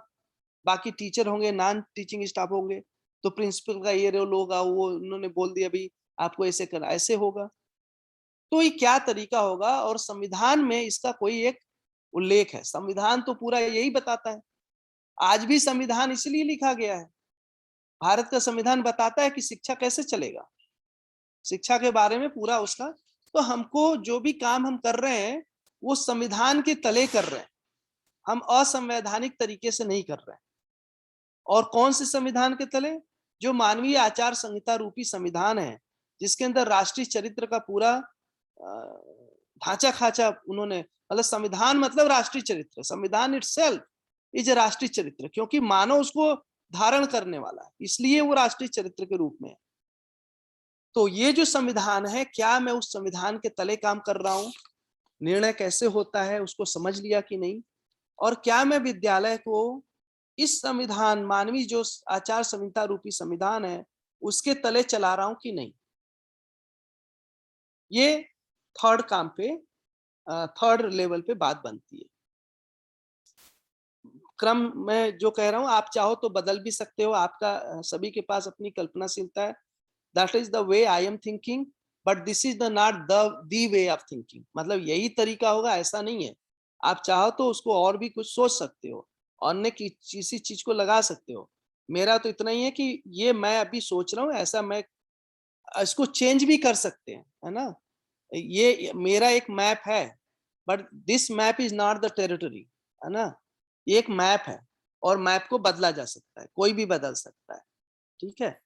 बाकी टीचर होंगे, नॉन टीचिंग स्टाफ होंगे, तो प्रिंसिपल का ये रोल होगा, वो उन्होंने बोल दिया अभी आपको ऐसे करना, ऐसे होगा, तो ये क्या तरीका होगा। और संविधान में इसका कोई एक उल्लेख है, संविधान तो पूरा यही बताता है। आज भी संविधान इसलिए लिखा गया है, भारत का संविधान बताता है कि शिक्षा कैसे चलेगा, शिक्षा के बारे में पूरा उसका। तो हमको जो भी काम हम कर रहे हैं वो संविधान के तले कर रहे हैं, हम असंवैधानिक तरीके से नहीं कर रहे हैं। और कौन से संविधान के तले, जो मानवीय आचार संहिता रूपी संविधान है, जिसके अंदर राष्ट्रीय चरित्र का पूरा ढांचा खाचा उन्होंने, मतलब संविधान मतलब राष्ट्रीय चरित्र, संविधान इटसेल्फ इज राष्ट्रीय चरित्र, क्योंकि मानव उसको धारण करने वाला है, इसलिए वो राष्ट्रीय चरित्र के रूप में है। तो ये जो संविधान है, क्या मैं उस संविधान के तले काम कर रहा हूं, निर्णय कैसे होता है उसको समझ लिया कि नहीं, और क्या मैं विद्यालय को इस संविधान मानवीय जो आचार संहिता रूपी संविधान है उसके तले चला रहा हूं कि नहीं। ये थर्ड काम पे, थर्ड लेवल पे बात बनती है। क्रम में जो कह रहा हूँ, आप चाहो तो बदल भी सकते हो, आपका सभी के पास अपनी कल्पनाशीलता है। That is the way I am thinking, but this is the not the way of thinking. मतलब यही तरीका होगा ऐसा नहीं है। आप चाहो तो उसको और भी कुछ सोच सकते हो, अन्य किसी चीज को लगा सकते हो। मेरा तो इतना ही है कि ये मैं अभी सोच रहा हूँ, ऐसा मैं इसको चेंज भी कर सकते हैं, है ना। ये मेरा एक मैप है, but this map is not the territory, है ना। ये एक मैप है और मैप को बदला जा सकता है, कोई भी बदल सकता है, ठीक है।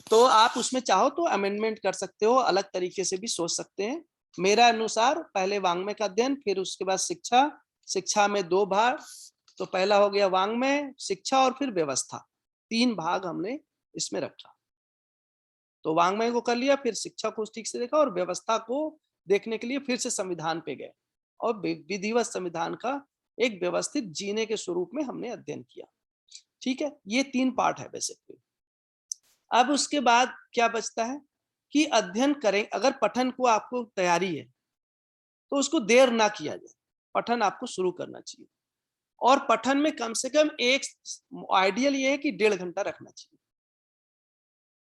तो आप उसमें चाहो तो अमेंडमेंट कर सकते हो, अलग तरीके से भी सोच सकते हैं। मेरा अनुसार पहले वाङ्मय का अध्ययन, फिर उसके बाद शिक्षा। शिक्षा में 2 भाग, तो पहला हो गया वाङ्मय, शिक्षा और फिर व्यवस्था। 3 भाग हमने इसमें रखा। तो वाङ्मय को कर लिया, फिर शिक्षा को ठीक से देखा, और व्यवस्था को देखने के लिए फिर से संविधान पे गए और विधिवत संविधान का एक व्यवस्थित जीने के स्वरूप में हमने अध्ययन किया, ठीक है। ये 3 पार्ट है बेसिकली। अब उसके बाद क्या बचता है कि अध्ययन करें। अगर पठन को आपको तैयारी है तो उसको देर ना किया जाए, पठन आपको शुरू करना चाहिए। और पठन में कम से कम एक आइडियल ये है कि 1.5 घंटा रखना चाहिए,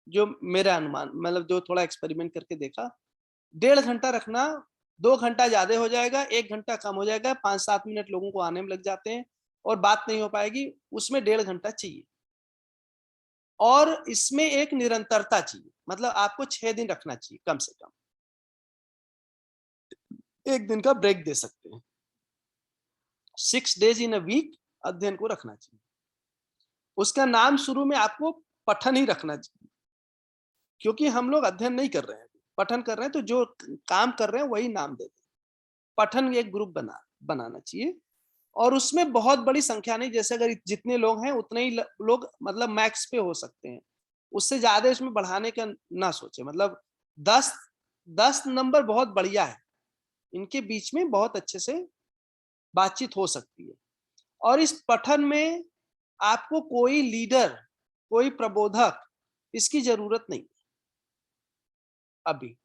जो मेरा अनुमान, मतलब जो थोड़ा एक्सपेरिमेंट करके देखा। 1.5 घंटा रखना, 2 घंटा ज्यादा हो जाएगा, 1 घंटा कम हो जाएगा, 5-7 मिनट लोगों को आने में लग जाते हैं और बात नहीं हो पाएगी, उसमें 1.5 घंटा चाहिए। और इसमें एक निरंतरता चाहिए, मतलब आपको 6 दिन रखना चाहिए कम से कम, 1 दिन का ब्रेक दे सकते हैं। 6 days इन अ वीक अध्ययन को रखना चाहिए। उसका नाम शुरू में आपको पठन ही रखना चाहिए, क्योंकि हम लोग अध्ययन नहीं कर रहे हैं, पठन कर रहे हैं, तो जो काम कर रहे हैं वही नाम देते हैं। पठन एक ग्रुप बनाना चाहिए, और उसमें बहुत बड़ी संख्या नहीं, जैसे अगर जितने लोग हैं उतने ही लोग, मतलब मैक्स पे हो सकते हैं, उससे ज्यादा इसमें बढ़ाने का ना सोचे। मतलब 10 नंबर बहुत बढ़िया है, इनके बीच में बहुत अच्छे से बातचीत हो सकती है। और इस पठन में आपको कोई लीडर, कोई प्रबोधक, इसकी जरूरत नहीं अभी।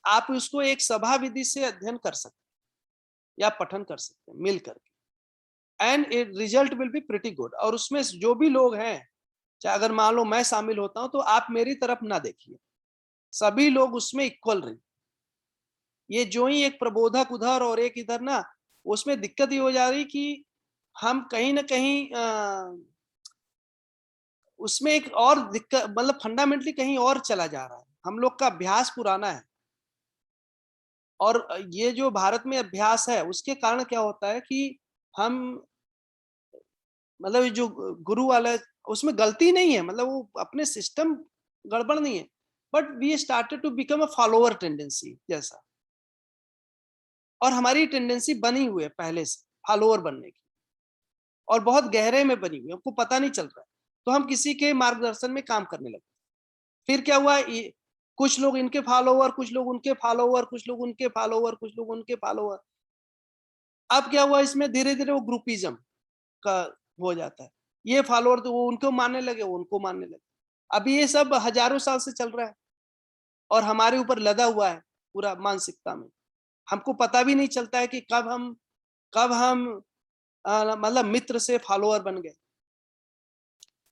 आप उसको एक सभा विधि से अध्ययन कर सकते हैं या पठन कर सकते हैं मिल करके, and it result will be pretty good. और उसमें जो भी लोग हैं, चाहे अगर मान लो मैं शामिल होता हूं, तो आप मेरी तरफ ना देखिए, सभी लोग उसमें इक्वल रहे। ये जो ही एक प्रबोधक उधर और एक इधर ना, उसमें दिक्कत ये हो जा रही कि हम कहीं ना कहीं उसमें एक और दिक्कत, मतलब फंडामेंटली कहीं और चला जा रहा है। हम लोग का अभ्यास पुराना है, और ये जो भारत में अभ्यास है उसके कारण क्या होता है कि हम, मतलब जो गुरु वाला, उसमें गलती नहीं है, मतलब वो अपने सिस्टम गड़बड़ नहीं है, but we started to become a follower tendency जैसा। और हमारी टेंडेंसी बनी हुई है पहले से फॉलोअर बनने की, और बहुत गहरे में बनी हुई है, हमको पता नहीं चल रहा है। तो हम किसी के मार्गदर्शन में काम करने लगते। फिर क्या हुआ, कुछ लोग इनके फॉलोअर, कुछ लोग उनके फॉलोअर, कुछ लोग उनके फॉलोअर, कुछ लोग उनके फॉलोअर। अब क्या हुआ, इसमें धीरे धीरे वो ग्रुपिज्म का हो जाता है। ये फॉलोअर तो वो उनको मानने लगे, वो उनको मानने लगे। अभी ये सब हजारों साल से चल रहा है और हमारे ऊपर लदा हुआ है पूरा मानसिकता में। हमको पता भी नहीं चलता है कि कब हम मतलब मित्र से फॉलोअर बन गए।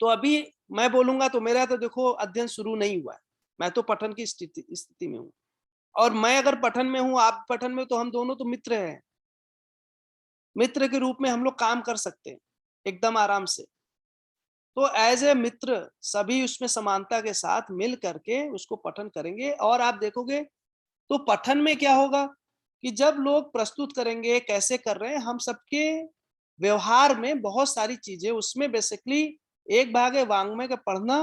तो अभी मैं बोलूंगा तो मेरा तो देखो अध्ययन शुरू नहीं हुआ है, मैं तो पठन की स्थिति में हूँ। और मैं अगर पठन में हूँ, आप पठन में, तो हम दोनों तो मित्र हैं। मित्र के रूप में हम लोग काम कर सकते हैं एकदम आराम से। तो एज ए मित्र सभी उसमें समानता के साथ मिल करके उसको पठन करेंगे। और आप देखोगे तो पठन में क्या होगा कि जब लोग प्रस्तुत करेंगे कैसे कर रहे हैं, हम सबके व्यवहार में बहुत सारी चीजें उसमें बेसिकली, एक भाग है वाङ्मय का पढ़ना,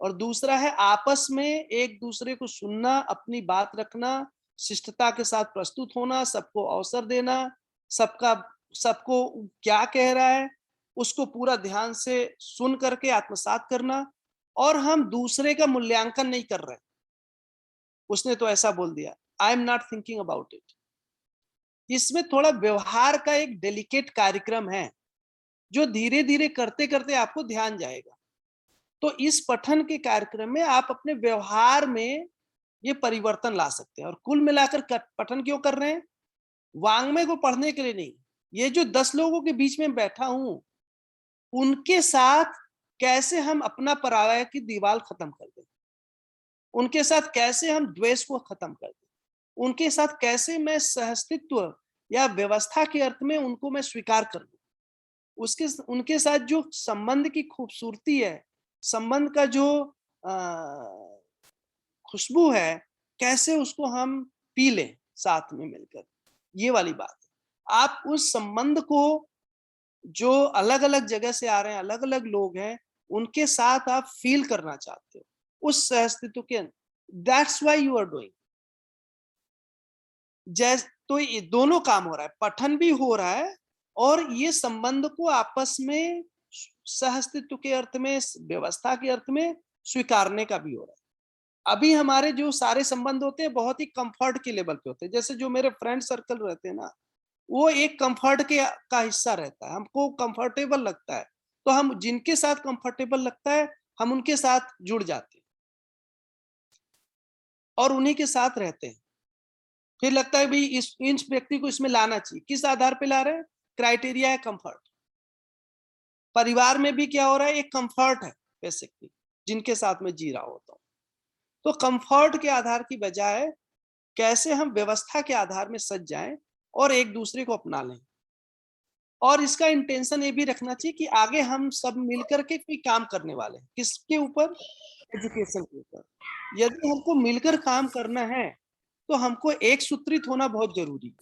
और दूसरा है आपस में एक दूसरे को सुनना, अपनी बात रखना, शिष्टता के साथ प्रस्तुत होना, सबको अवसर देना, सबको क्या कह रहा है उसको पूरा ध्यान से सुन करके आत्मसात करना। और हम दूसरे का मूल्यांकन नहीं कर रहे, उसने तो ऐसा बोल दिया, I am not thinking about it. इसमें थोड़ा व्यवहार का एक डेलिकेट कार्यक्रम है, जो धीरे धीरे करते करते आपको ध्यान जाएगा। तो इस पठन के कार्यक्रम में आप अपने व्यवहार में ये परिवर्तन ला सकते हैं। और कुल मिलाकर पठन क्यों कर रहे हैं, वाङ्मय को पढ़ने के लिए नहीं, ये जो 10 लोगों के बीच में बैठा हूं, उनके साथ कैसे हम अपना पराया की दीवार खत्म कर दें, उनके साथ कैसे हम द्वेष को खत्म कर दें, उनके साथ कैसे मैं सहअस्तित्व या व्यवस्था के अर्थ में उनको मैं स्वीकार कर लूं, उसके उनके साथ जो संबंध की खूबसूरती है, संबंध का जो खुशबू है, कैसे उसको हम पी लें साथ में मिलकर, ये वाली बात है। आप उस संबंध को जो अलग-अलग जगह से आ रहे हैं, अलग-अलग लोग हैं, उनके साथ आप फील करना चाहते हो, उस सहअस्तित्व के that's why you are doing. तो ये दोनों काम हो रहा है, पठन भी हो रहा है और ये संबंध को आपस में सहअस्तित्व के अर्थ में, व्यवस्था के अर्थ में स्वीकारने का भी हो रहा है। अभी हमारे जो सारे संबंध होते हैं बहुत ही कंफर्ट के लेवल पे होते हैं, जैसे जो मेरे फ्रेंड सर्कल रहते हैं ना, वो एक कंफर्ट के का हिस्सा रहता है, हमको कंफर्टेबल लगता है, तो हम जिनके साथ कंफर्टेबल लगता है हम उनके साथ जुड़ जाते हैं और उन्हीं के साथ रहते हैं। फिर लगता है भाई इस व्यक्ति को इसमें लाना चाहिए, किस आधार पे ला रहे हैं? क्राइटेरिया है कंफर्ट। परिवार में भी क्या हो रहा है, एक कंफर्ट है बेसिकली, जिनके साथ में जी रहा होता हूँ। तो कंफर्ट के आधार की बजाय कैसे हम व्यवस्था के आधार में सज जाएं और एक दूसरे को अपना लें, और इसका इंटेंशन ये भी रखना चाहिए कि आगे हम सब मिलकर के कोई काम करने वाले हैं, किसके ऊपर? एजुकेशन के ऊपर। यदि हमको मिलकर काम करना है तो हमको एक सूत्रित होना बहुत जरूरी है,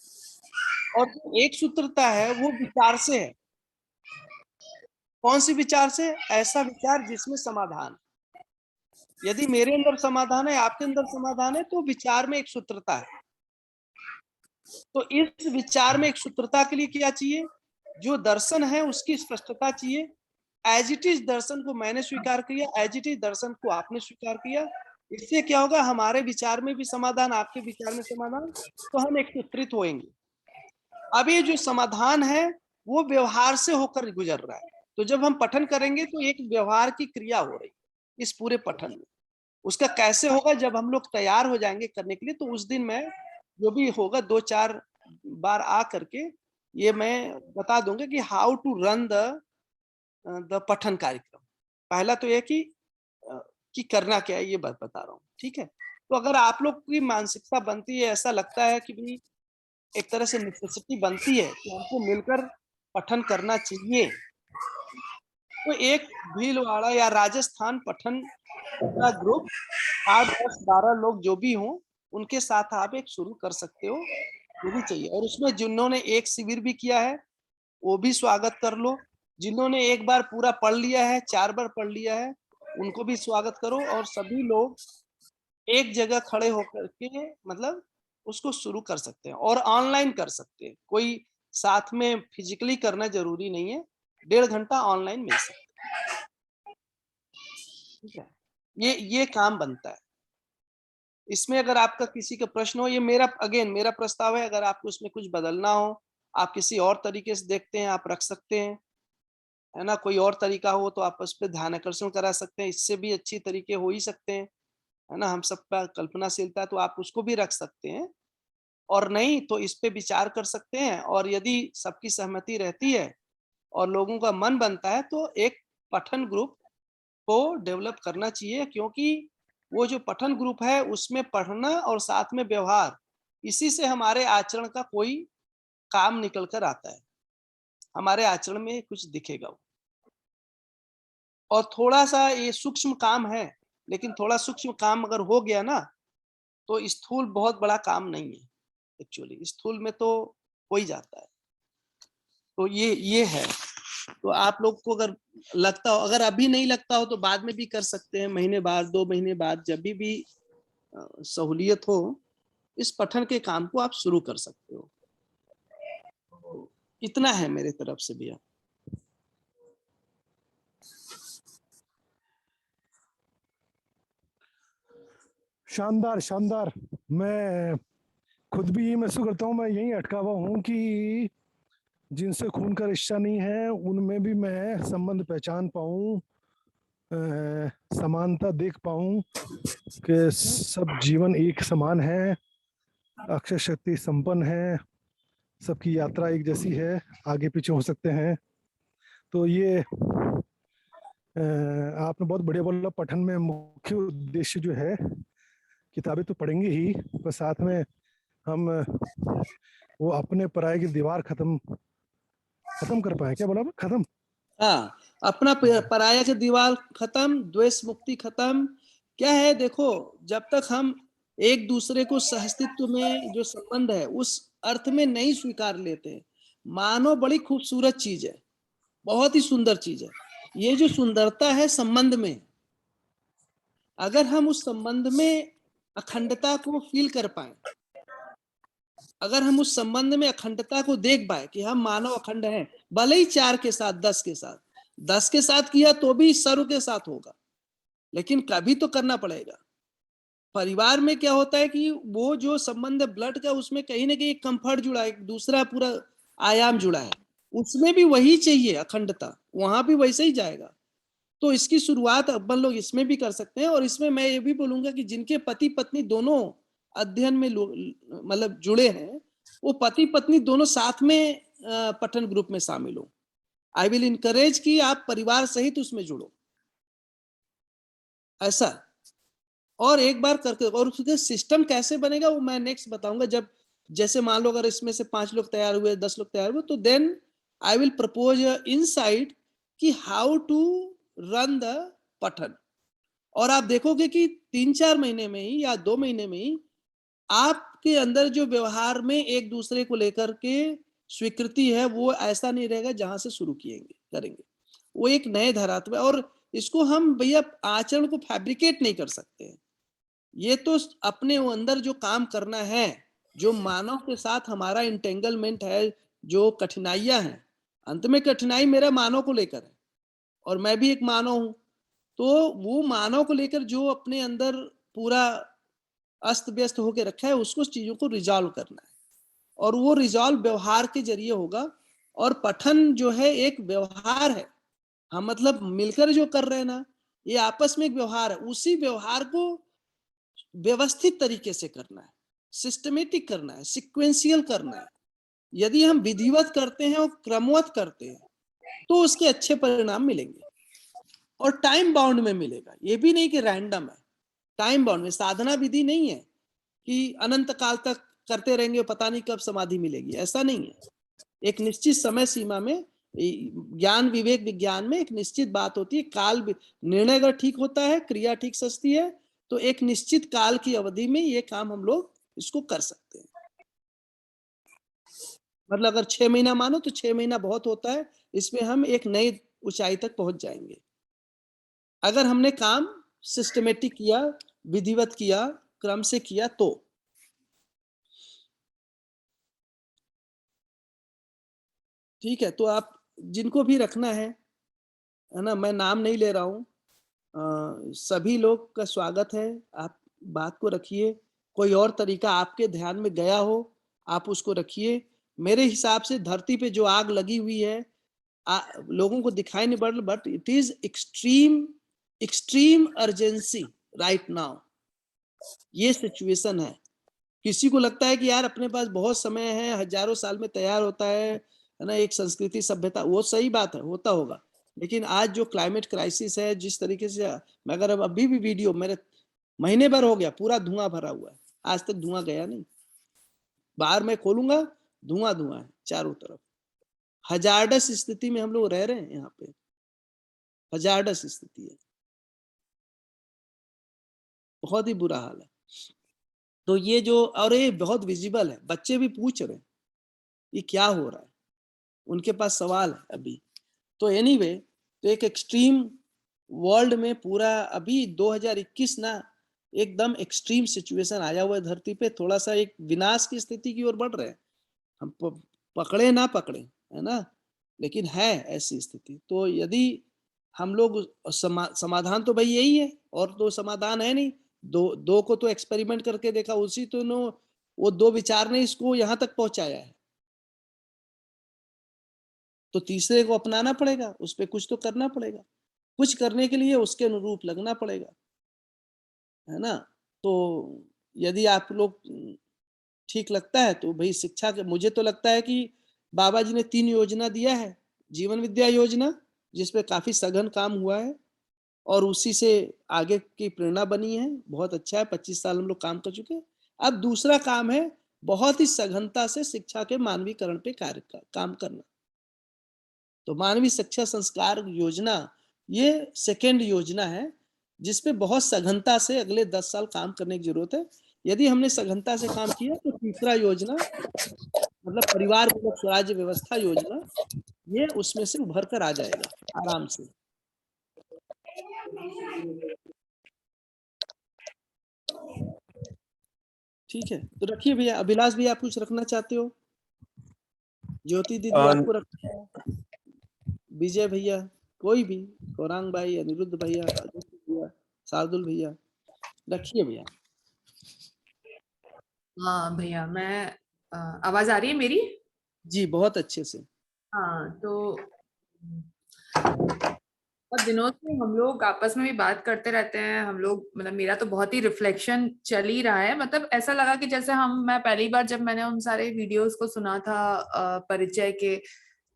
और जो एक सूत्रता है वो विचार से है। कौन सी विचार से? ऐसा विचार जिसमें समाधान। यदि मेरे अंदर समाधान है, आपके अंदर समाधान है, तो विचार में एक सूत्रता है। तो इस विचार में एक सूत्रता के लिए क्या चाहिए? जो दर्शन है उसकी स्पष्टता चाहिए। एज इट इज दर्शन को मैंने स्वीकार किया, एज इट इज दर्शन को आपने स्वीकार किया। इससे क्या होगा, हमारे विचार में भी समाधान, आपके विचार में समाधान, तो हम एक सूत्रित होएंगे। अब ये जो समाधान है वो व्यवहार से होकर गुजर रहा है, तो जब हम पठन करेंगे तो एक व्यवहार की क्रिया हो रही है इस पूरे पठन में। उसका कैसे होगा? जब हम लोग तैयार हो जाएंगे करने के लिए, तो उस दिन मैं जो भी होगा 2-4 बार आ करके ये मैं बता दूंगा कि हाउ टू रन द पठन कार्यक्रम। पहला तो ये कि करना क्या है, ये बात बता रहा हूँ, ठीक है? तो अगर आप लोग की मानसिकता बनती है, ऐसा लगता है कि भाई एक तरह से नेसेसिटी बनती है कि हमको मिलकर पठन करना चाहिए, तो एक भीलवाड़ा या राजस्थान पठन का ग्रुप 8, 10, 12 लोग जो भी हों, उनके साथ आप एक शुरू कर सकते हो, वो भी चाहिए। और उसमें जिन्होंने एक शिविर भी किया है, वो भी स्वागत कर लो। जिन्होंने एक बार पूरा पढ़ लिया है, 4 बार पढ़ लिया है, उनको भी स्वागत करो, और सभी लोग एक जगह खड़े होकर के मतलब उसको शुरू कर सकते हैं और ऑनलाइन कर सकते हैं। कोई साथ में फिजिकली करना ज़रूरी नहीं है, 1.5 घंटा ऑनलाइन मिल सकता है, ठीक है? ये काम बनता है। इसमें अगर आपका किसी का प्रश्न हो, ये मेरा प्रस्ताव है, अगर आपको इसमें कुछ बदलना हो, आप किसी और तरीके से देखते हैं, आप रख सकते हैं, है ना? कोई और तरीका हो तो आप उस पे ध्यानाकर्षण करा सकते हैं, इससे भी अच्छी तरीके हो ही सकते हैं, है ना? हम सबका कल्पनाशीलता है तो आप उसको भी रख सकते हैं, और नहीं तो इस पे विचार कर सकते हैं, और यदि सबकी सहमति रहती है और लोगों का मन बनता है तो एक पठन ग्रुप को डेवलप करना चाहिए, क्योंकि वो जो पठन ग्रुप है उसमें पढ़ना और साथ में व्यवहार, इसी से हमारे आचरण का कोई काम निकल कर आता है, हमारे आचरण में कुछ दिखेगा वो। और थोड़ा-सा ये सूक्ष्म काम है, लेकिन थोड़ा सूक्ष्म काम अगर हो गया ना, तो स्थूल बहुत बड़ा काम नहीं है एक्चुअली, स्थूल में तो हो ही जाता है। तो ये है। तो आप लोग को अगर लगता हो, अगर अभी नहीं लगता हो तो बाद में भी कर सकते हैं, महीने बाद, 2 महीने बाद, जब भी सहूलियत हो, इस पठन के काम को आप शुरू कर सकते हो। तो इतना है मेरे तरफ से भैया। शानदार शानदार। मैं खुद भी ये महसूस करता हूँ, मैं यही अटका हुआ हूँ कि जिनसे खून का रिश्ता नहीं है उनमें भी मैं संबंध पहचान पाऊँ, समानता देख पाऊँ कि सब जीवन एक समान है, अक्षर शक्ति संपन्न है, सबकी यात्रा एक जैसी है, आगे पीछे हो सकते हैं। तो ये आपने बहुत बढ़िया बोला, पठन में मुख्य उद्देश्य जो है, किताबें तो पढ़ेंगे ही, पर साथ में हम वो अपने पराये की दीवार खत्म कर पाए। क्या बोला आपने? खत्म? हाँ, अपना पराया की दीवार खत्म, द्वेष मुक्ति खत्म। क्या है, देखो, जब तक हम एक दूसरे को सहअस्तित्व में जो संबंध है उस अर्थ में नहीं स्वीकार लेते, मानव बड़ी खूबसूरत चीज है, बहुत ही सुंदर चीज है। ये जो सुंदरता है संबंध में, अगर हम उस संबंध में अखंडता को फील कर पाए, अगर हम उस संबंध में अखंडता को देख पाए कि हम मानव अखंड हैं, भले ही 4 के साथ, 10 के साथ, 10 के साथ किया तो भी सर्व के साथ होगा, लेकिन कभी तो करना पड़ेगा। परिवार में क्या होता है कि वो जो संबंध है ब्लड का, उसमें कहीं ना कहीं एक कंफर्ट जुड़ा है, एक दूसरा पूरा आयाम जुड़ा है, उसमें भी वही चाहिए अखंडता, वहां भी वैसे ही जाएगा। तो इसकी शुरुआत अपन लोग इसमें भी कर सकते हैं। और इसमें मैं ये भी बोलूंगा कि जिनके पति पत्नी दोनों अध्ययन में मतलब जुड़े हैं, वो पति पत्नी दोनों साथ में पठन ग्रुप में शामिल हो। आई विल इनकरेज कि आप परिवार सहित उसमें जुड़ो, ऐसा। और एक बार करके, और उसके सिस्टम कैसे बनेगा वो मैं नेक्स्ट बताऊंगा। जब जैसे मान लो अगर इसमें से 5 लोग तैयार हुए, 10 लोग तैयार हुए, तो then I will propose insight कि हाउ टू रन द पठन। और आप देखोगे कि 3-4 महीने में ही या 2 महीने में ही आपके अंदर जो व्यवहार में एक दूसरे को लेकर के स्वीकृति है, वो ऐसा नहीं रहेगा जहां से शुरू करेंगे, वो एक नए धरातल। और इसको हम भैया आचरण को फैब्रिकेट नहीं कर सकते, ये तो अपने अंदर जो काम करना है, जो मानव के साथ हमारा इंटेंगलमेंट है, जो कठिनाइयां हैं, अंत में कठिनाई मेरा मानव को लेकर है, और मैं भी एक मानव हूं। तो वो मानव को लेकर जो अपने अंदर पूरा अस्त व्यस्त होकर रखा है, उसको चीजों को रिजॉल्व करना है, और वो रिजॉल्व व्यवहार के जरिए होगा। और पठन जो है एक व्यवहार है, हम मतलब मिलकर जो कर रहे हैं ना, ये आपस में एक व्यवहार है। उसी व्यवहार को व्यवस्थित तरीके से करना है, सिस्टमेटिक करना है, सिक्वेंशियल करना है। यदि हम विधिवत करते हैं और क्रमवत करते हैं तो उसके अच्छे परिणाम मिलेंगे, और टाइम बाउंड में मिलेगा। ये भी नहीं कि रैंडम है, टाइम बाउंड में। साधना विधि नहीं है कि अनंत काल तक करते रहेंगे, पता नहीं कब समाधि मिलेगी, ऐसा नहीं है। एक निश्चित समय सीमा में, ज्ञान विवेक विज्ञान में एक निश्चित बात होती है, काल निर्णय अगर ठीक होता है, क्रिया ठीक सजती है, तो एक निश्चित काल की अवधि में ये काम हम लोग इसको कर सकते हैं। मतलब अगर 6 महीना मानो तो 6 महीना बहुत होता है, इसमें हम एक नई ऊंचाई तक पहुंच जाएंगे अगर हमने काम सिस्टमेटिक किया, विधिवत किया, क्रम से किया तो। ठीक है, तो आप जिनको भी रखना है ना, मैं नाम नहीं ले रहा हूं, सभी लोग का स्वागत है। आप बात को रखिए, कोई और तरीका आपके ध्यान में गया हो आप उसको रखिए। मेरे हिसाब से धरती पे जो आग लगी हुई है, लोगों को दिखाई नहीं पड़ रहा, but it is extreme urgency right now. ये सिचुएशन है। किसी को लगता है कि यार अपने पास बहुत समय है, हजारों साल में तैयार होता है ना एक संस्कृति सभ्यता, वो सही बात है, होता होगा। लेकिन आज जो क्लाइमेट क्राइसिस है, जिस तरीके से, मैं अगर अभी भी वीडियो, मेरे महीने भर हो गया पूरा धुआं भरा हुआ है, आज तक धुआं गया नहीं। बाहर मैं खोलूंगा, धुआं धुआं है चारों तरफ। हजारडस स्थिति में हम लोग रह रहे हैं, यहाँ पे हजारडस स्थिति है, बहुत ही बुरा हाल है। तो ये जो, और ये बहुत विजिबल है, बच्चे भी पूछ रहे हैं ये क्या हो रहा है, उनके पास सवाल है अभी। तो एनीवे, तो एक एक्सट्रीम वर्ल्ड में पूरा अभी 2021 ना एकदम एक्सट्रीम सिचुएशन आया हुआ है धरती पे, थोड़ा सा एक विनाश की स्थिति की ओर बढ़ रहे हैं। हम पकड़े ना पकड़े, है ना, लेकिन है ऐसी स्थिति। तो यदि हम लोग समाधान तो भाई यही है, और तो समाधान है नहीं। दो को तो एक्सपेरिमेंट करके देखा, उसी तो वो 2 विचार ने इसको यहां तक पहुंचाया है। तो तीसरे को अपनाना पड़ेगा, उस पर कुछ तो करना पड़ेगा, कुछ करने के लिए उसके अनुरूप लगना पड़ेगा, है ना। तो यदि आप लोग ठीक लगता है तो भाई शिक्षा के, मुझे तो लगता है कि बाबा जी ने 3 योजना दिया है। जीवन विद्या योजना, जिसपे काफी सघन काम हुआ है और उसी से आगे की प्रेरणा बनी है। बहुत अच्छा है, 25 साल हम लोग काम कर चुके हैं। अब दूसरा काम है बहुत ही सघनता से शिक्षा के मानवीकरण पे काम करना। तो मानवीय शिक्षा संस्कार योजना ये सेकेंड योजना है, जिसपे बहुत सघनता से अगले 10 साल काम करने की जरूरत है। यदि हमने सघनता से काम किया तो तीसरा योजना, मतलब परिवार पूरक स्वराज्य व्यवस्था योजना, ये उसमें से उभर कर आ जाएगा आराम से। ठीक है, तो रखिए भैया। अभिलाष भैया, आप कुछ रखना चाहते हो? ज्योति दीदी आपको रखना है, विजय भैया, कोई भी, गौरांग भाई, अनिरुद्ध भैया, राजेश भैया, शार्दुल भैया, रखिए भैया। हाँ भैया, मैं आवाज आ रही है मेरी? जी बहुत अच्छे से। हाँ, तो बहुत दिनों से हम लोग आपस में भी बात करते रहते हैं। हम लोग, मतलब मेरा तो बहुत ही रिफ्लेक्शन चल ही रहा है। मतलब ऐसा लगा कि जैसे मैं पहली बार जब मैंने उन सारे वीडियोस को सुना था परिचय के,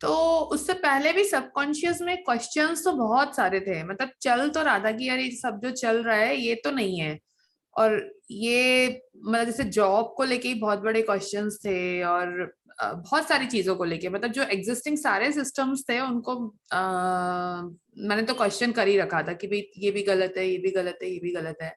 तो उससे पहले भी सबकॉन्शियस में क्वेश्चंस तो बहुत सारे थे। मतलब चल तो रहा था कि यार ये सब जो चल रहा है ये तो नहीं है, और ये मतलब जैसे जॉब को लेके ही बहुत बड़े क्वेश्चंस थे, और बहुत सारी चीजों को लेके, मतलब जो एग्जिस्टिंग सारे सिस्टम्स थे उनको मैंने तो क्वेश्चन कर ही रखा था कि भाई ये भी गलत है, ये भी गलत है, ये भी गलत है।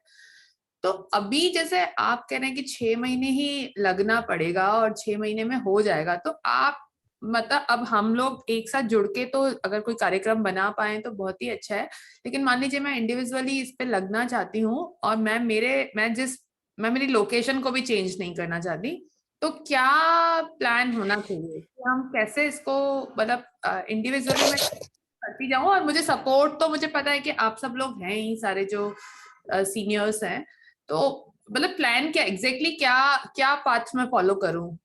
तो अभी जैसे आप कह रहे हैं कि 6 महीने ही लगना पड़ेगा और 6 महीने में हो जाएगा, तो आप मतलब अब हम लोग एक साथ जुड़ के तो अगर कोई कार्यक्रम बना पाए तो बहुत ही अच्छा है। लेकिन मान लीजिए मैं इंडिविजुअली इस पे लगना चाहती हूँ और मैं मेरी लोकेशन को भी चेंज नहीं करना चाहती, तो क्या प्लान होना चाहिए कि हम कैसे इसको, मतलब इंडिविजुअली मैं करती जाऊं, और मुझे सपोर्ट तो मुझे पता है कि आप सब लोग हैं ही सारे जो सीनियर्स हैं, तो मतलब प्लान क्या एग्जैक्टली क्या क्या पाथ में फॉलो करूं?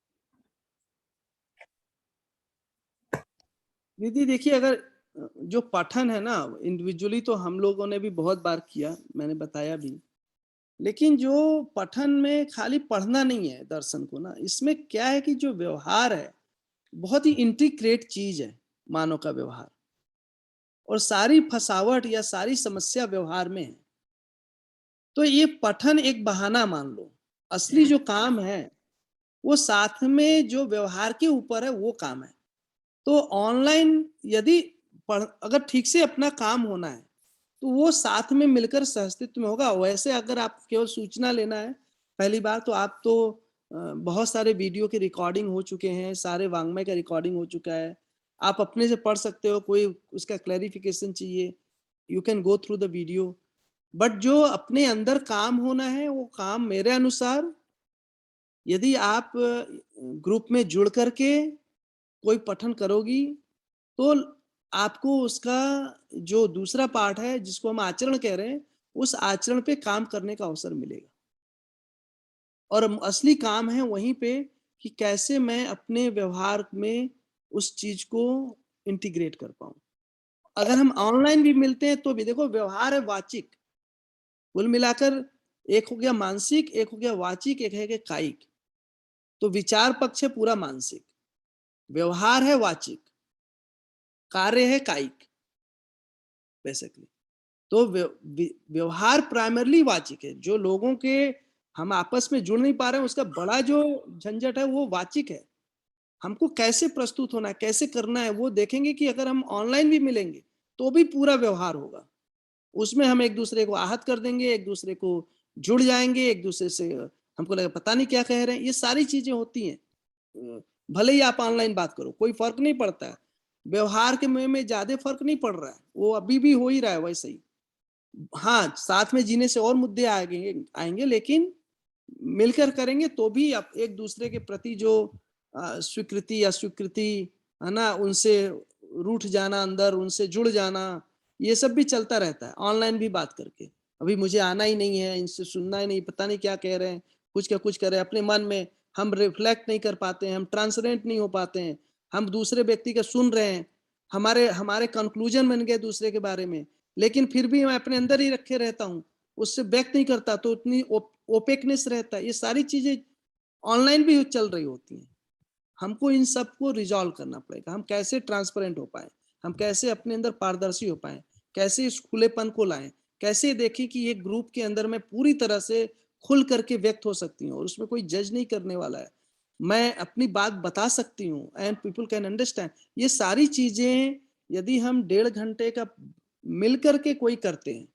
दीदी देखिए, अगर जो पठन है ना, इंडिविजुअली तो हम लोगों ने भी बहुत बार किया, मैंने बताया भी। लेकिन जो पठन में खाली पढ़ना नहीं है दर्शन को ना, इसमें क्या है कि जो व्यवहार है बहुत ही इंटीग्रेट चीज है, मानव का व्यवहार, और सारी फसावट या सारी समस्या व्यवहार में है। तो ये पठन एक बहाना मान लो, असली जो काम है वो साथ में जो व्यवहार के ऊपर है वो काम है। तो ऑनलाइन यदि अगर ठीक से अपना काम होना है तो वो साथ में मिलकर सहअस्तित्व में होगा। वैसे अगर आप केवल सूचना लेना है पहली बार, तो आप तो बहुत सारे वीडियो की रिकॉर्डिंग हो चुके हैं, सारे वांग्मय का रिकॉर्डिंग हो चुका है, आप अपने से पढ़ सकते हो। कोई उसका क्लैरिफिकेशन चाहिए, you can go through the video. But जो अपने अंदर काम होना है वो काम मेरे अनुसार, यदि आप ग्रुप में जुड़ करके कोई पठन करोगी तो आपको उसका जो दूसरा पार्ट है जिसको हम आचरण कह रहे हैं, उस आचरण पे काम करने का अवसर मिलेगा। और असली काम है वहीं पे कि कैसे मैं अपने व्यवहार में उस चीज को इंटीग्रेट कर पाऊं। अगर हम ऑनलाइन भी मिलते हैं तो भी देखो, व्यवहार है वाचिक, कुल मिलाकर एक हो गया मानसिक, एक हो गया वाचिक, एक है कायिक। तो विचार पक्ष है पूरा मानसिक, व्यवहार है वाचिक, कार्य है कायिक बेसिकली। तो व्यवहार प्राइमरली वाचिक है। जो लोगों के हम आपस में जुड़ नहीं पा रहे हैं उसका बड़ा जो झंझट है वो वाचिक है। हमको कैसे प्रस्तुत होना है, कैसे करना है, वो देखेंगे कि अगर हम ऑनलाइन भी मिलेंगे तो भी पूरा व्यवहार होगा। उसमें हम एक दूसरे को आहत कर देंगे, एक दूसरे को जुड़ जाएंगे, एक दूसरे से हमको लगा पता नहीं क्या कह रहे हैं। ये सारी चीजें होती हैं। भले ही आप ऑनलाइन बात करो, कोई फर्क नहीं पड़ता है। व्यवहार के में ज्यादा फर्क नहीं पड़ रहा है, वो अभी भी हो ही रहा है वैसे ही। हाँ, साथ में जीने से और मुद्दे आएंगे, लेकिन मिलकर करेंगे तो भी आप एक दूसरे के प्रति जो स्वीकृति या स्वीकृति है ना, उनसे रूठ जाना, अंदर उनसे जुड़ जाना, ये सब भी चलता रहता है ऑनलाइन भी बात करके। अभी मुझे आना ही नहीं है, इनसे सुनना ही नहीं, पता नहीं क्या कह रहे हैं, कुछ का कुछ कर रहे हैं अपने मन में। हम रिफ्लेक्ट नहीं कर पाते हैं, हम ट्रांसलेट नहीं हो पाते हैं, हम दूसरे व्यक्ति का सुन रहे हैं, हमारे हमारे कंक्लूजन बन गए दूसरे के बारे में, लेकिन फिर भी मैं अपने अंदर ही रखे रहता हूँ, उससे व्यक्त नहीं करता, तो उतनी ओपेकनेस रहता है। ये सारी चीजें ऑनलाइन भी चल रही होती हैं। हमको इन सबको रिजॉल्व करना पड़ेगा। हम कैसे ट्रांसपेरेंट हो पाए, हम कैसे अपने अंदर पारदर्शी हो पाए, कैसे इस खुलेपन को लाएं, कैसे देखें कि एक ग्रुप के अंदर मैं पूरी तरह से खुल करके व्यक्त हो सकती हूँ और उसमें कोई जज नहीं करने वाला है, मैं अपनी बात बता सकती हूँ एंड पीपल कैन अंडरस्टैंड। ये सारी चीजें यदि हम 1.5 घंटे का मिल करके कोई करते हैं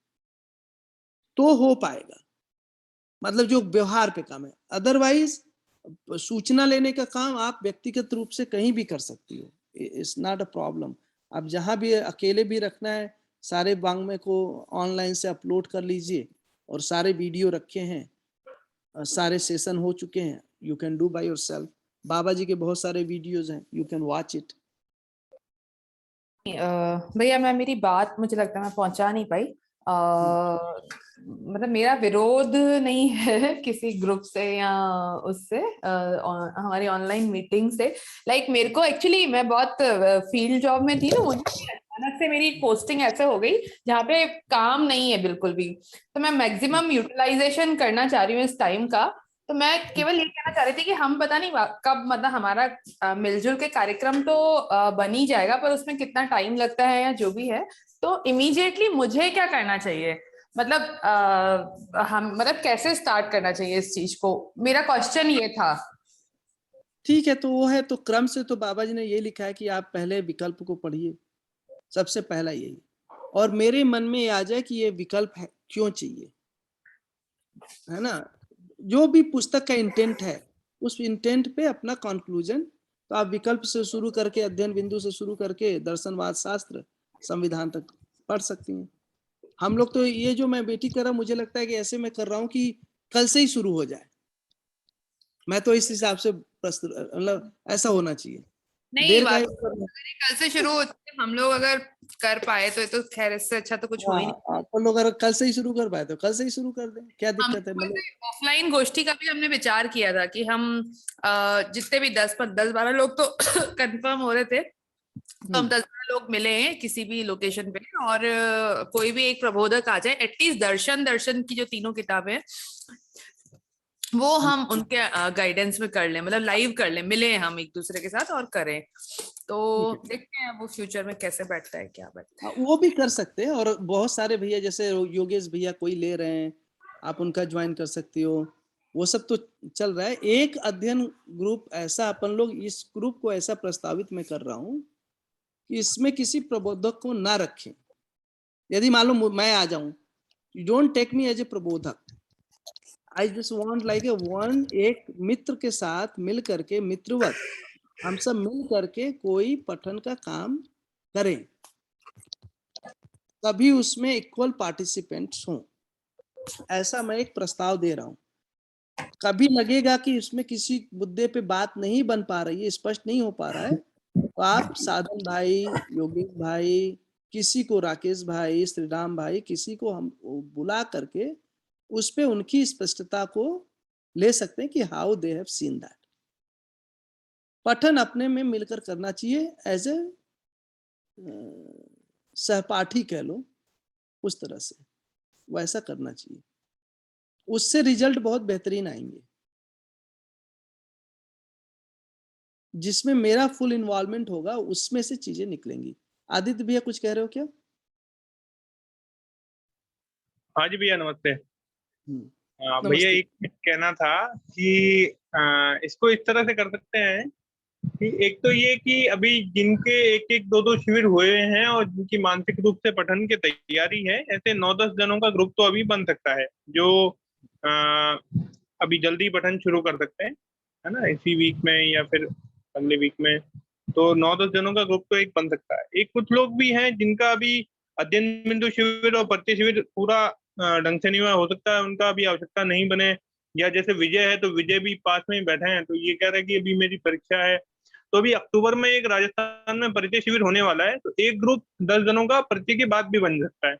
तो हो पाएगा, मतलब जो व्यवहार पे काम है। अदरवाइज सूचना लेने का काम आप व्यक्तिगत रूप से कहीं भी कर सकती हो, इट्स नॉट अ प्रॉब्लम। आप जहां भी अकेले भी रखना है, सारे वांग्मय को ऑनलाइन से अपलोड कर लीजिए और सारे वीडियो रखे हैं, सारे सेशन हो चुके हैं, you can do by yourself. Baba ji के बहुत सारे वीडियोज हैं, यू कैन वॉच इट। भैया मैं मेरी बात मुझे लगता है मैं पहुंचा नहीं पाई। मतलब मेरा विरोध नहीं है किसी ग्रुप से या उससे हमारी ऑनलाइन मीटिंग से। लाइक मेरे को एक्चुअली मैं बहुत फील्ड जॉब में थी ना, मुझे अचानक से मेरी पोस्टिंग ऐसे हो गई जहाँ पे काम नहीं है बिल्कुल भी, तो मैं मैक्सिमम यूटिलाइजेशन करना चाह रही हूँ इस टाइम का। तो मैं केवल ये कहना चाह रही थी कि हम पता नहीं कब, मतलब हमारा मिलजुल के कार्यक्रम तो बन ही जाएगा, पर उसमें कितना टाइम लगता है या जो भी है, तो इमीडिएटली मुझे क्या करना चाहिए, मतलब हम मतलब कैसे स्टार्ट करना चाहिए इस चीज को, मेरा क्वेश्चन ये था। ठीक है, तो वो है तो क्रम से तो बाबा जी ने ये लिखा है कि आप पहले विकल्प को पढ़िए, सबसे पहला यही, और मेरे मन में आ जाए कि ये विकल्प है क्यों चाहिए, है ना। जो भी पुस्तक का इंटेंट है उस इंटेंट पे अपना कंक्लूजन, तो आप विकल्प से शुरू करके अध्ययन बिंदु से शुरू करके दर्शनवाद शास्त्र संविधान तक पढ़ सकती हैं। हम लोग तो ये जो मैं बेटी कर रहा हूँ, मुझे लगता है कि ऐसे मैं कर रहा हूँ कि कल से ही शुरू हो जाए। मैं तो इस हिसाब से मतलब ऐसा होना चाहिए। नहीं देर बात का कल से शुरू होती है, हम लोग अगर कर पाए तो ये तो खैर इससे अच्छा तो कुछ हो ही नहीं। आप लोग अगर कल से ही शुरू कर पाए तो कल से ही शुरू कर दें, क्या दिक्कत है। मतलब ऑफलाइन गोष्ठी का भी हमने विचार किया था कि हम जितने भी 10-12 लोग तो कंफर्म हो रहे थे, तो हम 10-12 लोग मिले हैं किसी भी लोकेशन पे, और कोई भी एक प्रबोधक आ जाए, एटलीस्ट दर्शन की जो तीनों किताबें हैं वो हम उनके गाइडेंस में कर लें, मतलब लाइव कर लें, मिले हम एक दूसरे के साथ और करें। तो देखते हैं वो फ्यूचर में कैसे बैठता है, क्या बैठता है। वो भी कर सकते हैं, और बहुत सारे भैया जैसे योगेश भैया कोई ले रहे हैं, आप उनका ज्वाइन कर सकती हो, वो सब तो चल रहा है। एक अध्ययन ग्रुप ऐसा अपन लोग, इस ग्रुप को ऐसा प्रस्तावित मैं कर रहा हूँ कि इसमें किसी प्रबोधक को ना रखें। यदि मालूम मैं आ जाऊं, you don't take me as a प्रबोधक, I just want like a one, एक मित्र के साथ मिल करके, मित्रवत हम सब मिल करके कोई पठन का काम करें, तभी उसमें इक्वल पार्टिसिपेंट्स हों। ऐसा मैं एक प्रस्ताव दे रहा हूं। कभी लगेगा कि इसमें किसी मुद्दे पे बात नहीं बन पा रही है, स्पष्ट नहीं हो पा रहा है, तो आप साधन भाई, योगेश भाई, किसी को, राकेश भाई, श्रीराम भाई, किसी को हम बुला करके उस पे उनकी स्पष्टता को ले सकते हैं कि how they have seen that. पठन अपने में मिलकर करना चाहिए, एज ए सहपाठी कह लो, उस तरह से वैसा करना चाहिए, उससे रिजल्ट बहुत बेहतरीन आएंगे। जिसमें मेरा फुल इन्वॉल्वमेंट होगा उसमें से चीजें निकलेंगी। आदित्य भैया कुछ कह रहे हो क्या? हाँ जी भैया नमस्ते। भैया नमस्ते। एक कहना था कि इसको इस तरह से कर सकते हैं कि एक तो ये कि अभी जिनके एक एक दो दो शिविर हुए हैं और जिनकी मानसिक रूप से पठन की तैयारी है, ऐसे 9-10 जनों का ग्रुप तो अभी बन सकता है जो अभी जल्दी पठन शुरू कर सकते हैं, है ना, इसी वीक में या फिर अगले वीक में। तो 9-10 जनों का ग्रुप तो एक बन सकता है। एक कुछ लोग भी हैं जिनका अभी अध्ययन बिंदु शिविर और परिचय शिविर पूरा ढंग से नहीं हुआ, हो सकता है उनका अभी आवश्यकता नहीं बने, या जैसे विजय है तो विजय भी पास में ही बैठे हैं, तो ये कह रहे हैं कि अभी मेरी परीक्षा है, तो अभी अक्टूबर में एक राजस्थान में परिचय शिविर होने वाला है, तो एक ग्रुप 10 जनों का परिचय के बाद भी बन सकता है।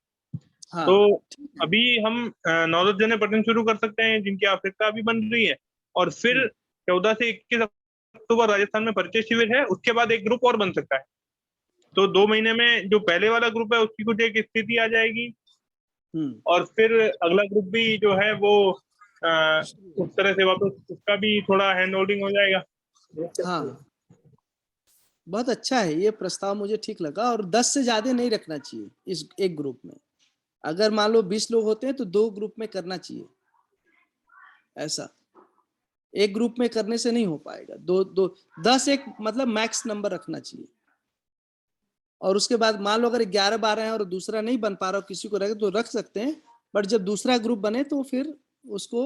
हाँ, तो अभी हम 9-10 जने पठन शुरू कर सकते हैं जिनकी आवश्यकता अभी बन रही है, और फिर 14 से 21 अक्टूबर राजस्थान में परिचय शिविर है, उसके बाद एक ग्रुप और बन सकता है। तो 2 महीने में जो पहले वाला ग्रुप है उसकी कुछ एक स्थिति आ जाएगी, और फिर अगला ग्रुप भी जो है वो उस तरह से वापस उसका भी थोड़ा हैंड होल्डिंग हो जाएगा। हाँ, बहुत अच्छा है ये प्रस्ताव, मुझे ठीक लगा। और 10 से ज्यादा नहीं रखना चाहिए इस एक ग्रुप में। अगर मान लो 20 लोग होते हैं तो 2 ग्रुप में करना चाहिए। ऐसा एक ग्रुप में करने से नहीं हो पाएगा। 10 एक मतलब मैक्स नंबर रखना चाहिए। और उसके बाद मान लो अगर 11-12 है और दूसरा नहीं बन पा रहा, किसी को रखे तो रख सकते हैं, बट जब दूसरा ग्रुप बने तो फिर उसको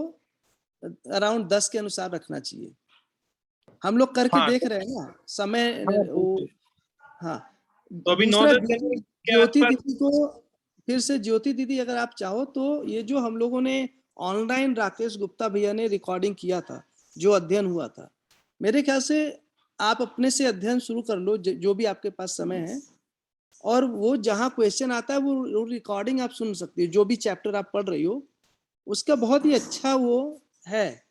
अराउंड 10 के अनुसार रखना चाहिए। हम लोग करके हाँ, देख रहे हैं ना समय वो। हाँ, तो अभी दूसरा 9-10 जन के ज्योति आसपास। दीदी को फिर से, ज्योति दीदी अगर आप चाहो तो ये जो हम लोगों ने ऑनलाइन राकेश गुप्ता भैया ने रिकॉर्डिंग किया था, जो अध्ययन हुआ था, मेरे ख्याल से आप अपने से अध्ययन शुरू कर लो जो भी आपके पास समय है। और वो जहाँ क्वेश्चन आता है वो रिकॉर्डिंग आप सुन सकती हो। जो भी चैप्टर आप पढ़ रही हो उसका बहुत ही अच्छा वो है,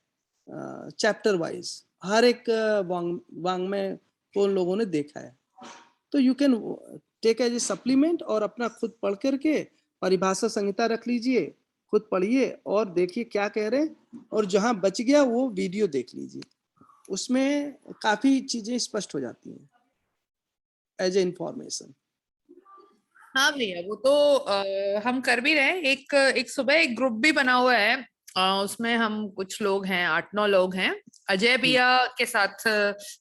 चैप्टर वाइज हर एक वांग्मय को उन लोगों ने देखा है। तो you can take as a supplement और अपना खुद पढ़ करके परिभाषा संहिता रख लीजिए, खुद पढ़िए और देखिए क्या कह रहे हैं। और जहां बच गया वो वीडियो देख लीजिए, उसमें काफी चीजें स्पष्ट हो जाती हैं एज ए इंफॉर्मेशन। हाँ भैया, वो तो हम कर भी रहे हैं। एक सुबह एक ग्रुप भी बना हुआ है। उसमें हम कुछ लोग हैं, 8-9 लोग हैं। अजय भैया के साथ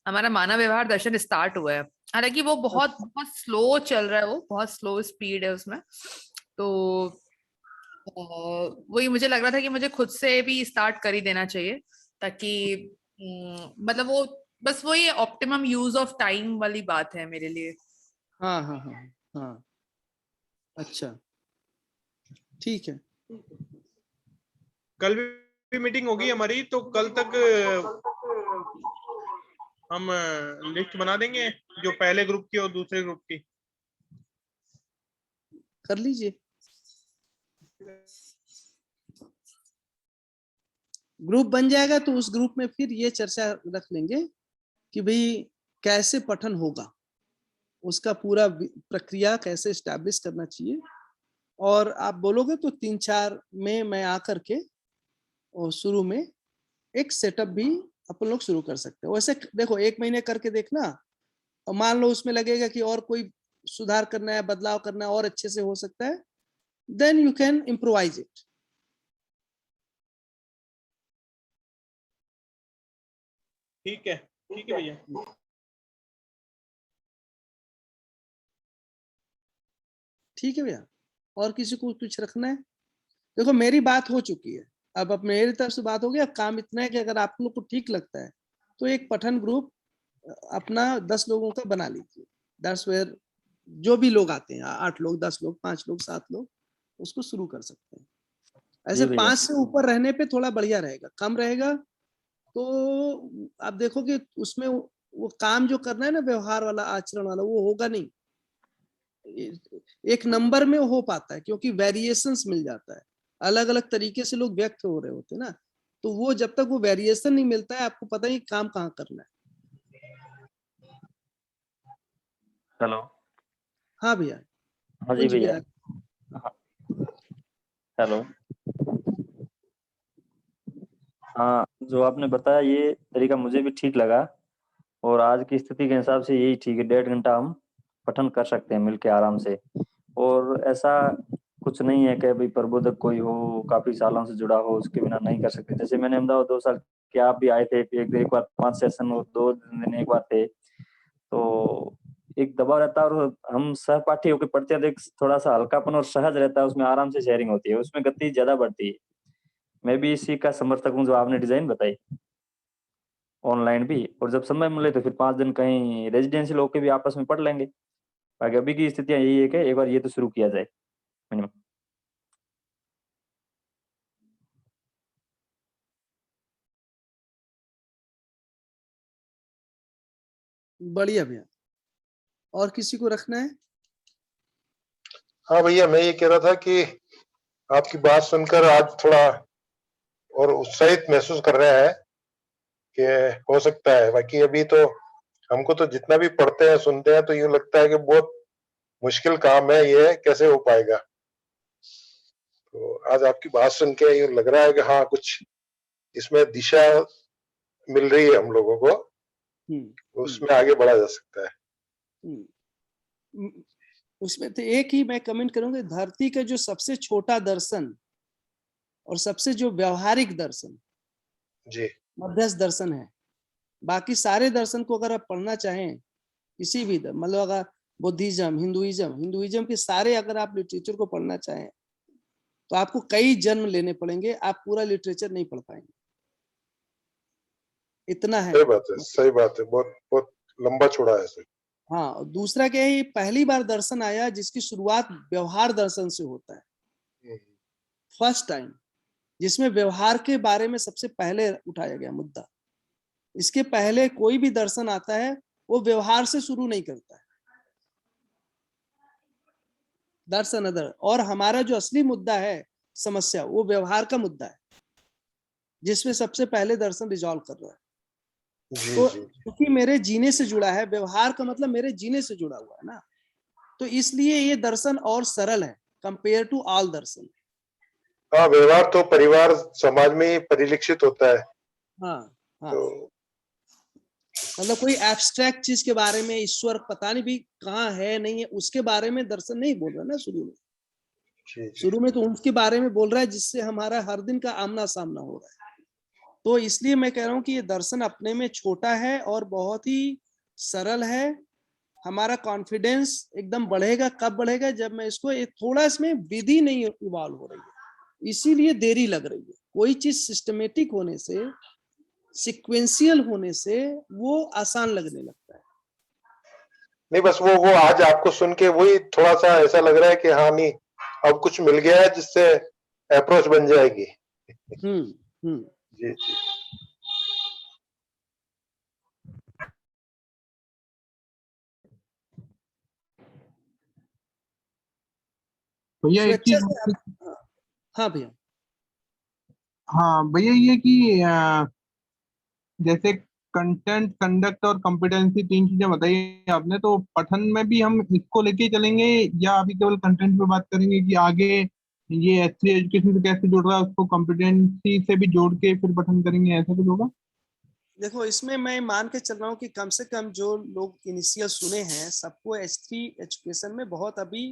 हमारा मानव व्यवहार दर्शन स्टार्ट हुआ है। हालांकि वो बहुत बहुत स्लो चल रहा है, वो बहुत स्लो स्पीड है उसमें। तो वही मुझे लग रहा था कि मुझे खुद से भी स्टार्ट कर ही देना चाहिए, ताकि मतलब वो बस वही ऑप्टिमम यूज ऑफ टाइम वाली बात है मेरे लिए। हाँ हाँ हाँ हाँ, अच्छा ठीक है। कल भी मीटिंग होगी हमारी, तो कल तक हम लिस्ट बना देंगे जो पहले ग्रुप की और दूसरे ग्रुप की। कर लीजिए, ग्रुप बन जाएगा तो उस ग्रुप में फिर ये चर्चा रख लेंगे कि भाई कैसे पठन होगा, उसका पूरा प्रक्रिया कैसे स्टैब्लिश करना चाहिए। और आप बोलोगे तो 3-4 में मैं आकर के और शुरू में एक सेटअप भी अपन लोग शुरू कर सकते हैं। वैसे देखो 1 महीने करके देखना, और मान लो उसमें लगेगा कि और कोई सुधार करना है, बदलाव करना है, और अच्छे से हो सकता है, then you can improvise it. ठीक है भैया। ठीक है भैया, और किसी को कुछ रखना है? देखो मेरी बात हो चुकी है, अब मेरी तरफ से बात हो गई। अब काम इतना है कि अगर आप लोग को ठीक लगता है तो एक पठन ग्रुप अपना 10 लोगों का बना लीजिए। 10 वेयर जो भी लोग आते हैं, 8 लोग, 10 लोग, 5 लोग, 7 लोग, उसको शुरू कर सकते हैं। ऐसे जी भैया। 5 से ऊपर रहने पे थोड़ा बढ़िया रहेगा, कम रहेगा तो आप देखो कि उसमें वो काम जो करना है ना, व्यवहार वाला, आचरण वाला, वो होगा नहीं। एक नंबर में हो पाता है क्योंकि वेरिएशंस मिल जाता है, अलग अलग तरीके से लोग व्यक्त हो रहे होते हैं ना, तो वो जब तक वो वेरिएशन नहीं मिलता है आपको पता ही काम कहाँ करना है। हेलो। हाँ भैया, हाँ जी कुंज भैया। भैया। हाँ, हेलो। हाँ, जो आपने बताया ये तरीका मुझे भी ठीक लगा, और आज की स्थिति के हिसाब से यही ठीक है। 1.5 घंटा हम पठन कर सकते हैं मिलके आराम से। और ऐसा कुछ नहीं है कि भाई प्रबोधक कोई हो काफी सालों से जुड़ा हो उसके बिना नहीं कर सकते। जैसे मैंने अहमदाबाद 2 साल के, आप भी आए थे, एक बार 5 सेशन और 2 दिन एक बार थे, तो एक दबाव रहता है। और हम सहपाठी होकर पढ़ते हैं तो एक थोड़ा सा हल्कापन और सहज रहता है, उसमें आराम से शेयरिंग होती है, उसमें गति ज्यादा बढ़ती है। मैं भी इसी का समर्थक हूँ जो आपने डिजाइन बताई, ऑनलाइन भी। और जब समय मिले तो फिर 5 दिन कहीं रेजिडेंशियल होके भी आपस में पढ़ लेंगे। बाकी अभी की स्थितियां यही है कि एक बार ये तो शुरू किया जाए मिनिमम। बढ़िया भैया, और किसी को रखना है? हाँ भैया, मैं ये कह रहा था कि आपकी बात सुनकर आज थोड़ा और उत्साहित महसूस कर रहे हैं कि हो सकता है। बाकी अभी तो हमको तो जितना भी पढ़ते हैं सुनते हैं तो यूं लगता है कि बहुत मुश्किल काम है, ये कैसे हो पाएगा। तो आज आपकी बात सुन के यूं लग रहा है कि हाँ कुछ इसमें दिशा मिल रही है हम लोगों को, उसमें आगे बढ़ा जा सकता है। उसमें तो एक ही मैं कमेंट करूंगा, धरती का जो सबसे छोटा दर्शन और सबसे जो व्यवहारिक दर्शन जी मध्यस्थ दर्शन है। बाकी सारे दर्शन को अगर आप पढ़ना चाहें, किसी भी मतलब अगर बुद्धिज्म, हिंदुइज्म के सारे अगर आप लिटरेचर को पढ़ना चाहें तो आपको कई जन्म लेने पड़ेंगे, आप पूरा लिटरेचर नहीं पढ़ पाएंगे, इतना है। सही बात है, सही बात है, बहुत बहुत लंबा चौड़ा है सर। हाँ, और दूसरा क्या है, पहली बार दर्शन आया जिसकी शुरुआत व्यवहार दर्शन से होता है, फर्स्ट टाइम, जिसमें व्यवहार के बारे में सबसे पहले उठाया गया मुद्दा। इसके पहले कोई भी दर्शन आता है वो व्यवहार से शुरू नहीं करता है, दर्शन अदर। और हमारा जो असली मुद्दा है, समस्या, वो व्यवहार का मुद्दा है, जिसमें सबसे पहले दर्शन रिजॉल्व कर रहा है। तो क्योंकि मेरे जीने से जुड़ा है, व्यवहार का मतलब मेरे जीने से जुड़ा हुआ है ना, तो इसलिए ये दर्शन और सरल है कंपेयर टू ऑल दर्शन। हाँ, व्यवहार तो परिवार समाज में ही परिलक्षित होता है। हाँ हाँ, तो मतलब कोई एब्स्ट्रैक्ट चीज के बारे में, ईश्वर पता नहीं भी कहाँ है नहीं है, उसके बारे में दर्शन नहीं बोल रहा ना शुरू में। शुरू में तो उनके बारे में बोल रहा है जिससे हमारा हर दिन का आमना सामना हो रहा है। तो इसलिए मैं कह रहा हूँ कि ये दर्शन अपने में छोटा है और बहुत ही सरल है। हमारा कॉन्फिडेंस एकदम बढ़ेगा, कब बढ़ेगा, जब मैं इसको थोड़ा, इसमें विधि नहीं इवॉल्व हो रही है, इसीलिए देरी लग रही है। कोई चीज सिस्टमेटिक होने से, सीक्वेंशियल होने से वो आसान लगने लगता है। नहीं, बस वो आज आपको सुन के वही थोड़ा सा ऐसा लग रहा है कि हाँ नहीं, अब कुछ मिल गया है जिससे अप्रोच बन जाएगी। जी जी। भैया एक चीज, हाँ भैया, हाँ भैया, ये कि जैसे कंटेंट, कंडक्ट और कॉम्पिटेंसी, तीन चीजें बताई आपने, तो पठन में भी हम इसको लेके चलेंगे या अभी केवल कंटेंट पे बात करेंगे कि आगे ये S3 एजुकेशन से कैसे जुड़ रहा है, उसको कॉम्पिटेंसी से भी जोड़ के फिर पठन करेंगे, ऐसा कुछ होगा? देखो, इसमें मैं मान के चल रहा हूँ कि कम से कम जो लोग इनिशियल सुने हैं, सबको S3 एजुकेशन में बहुत अभी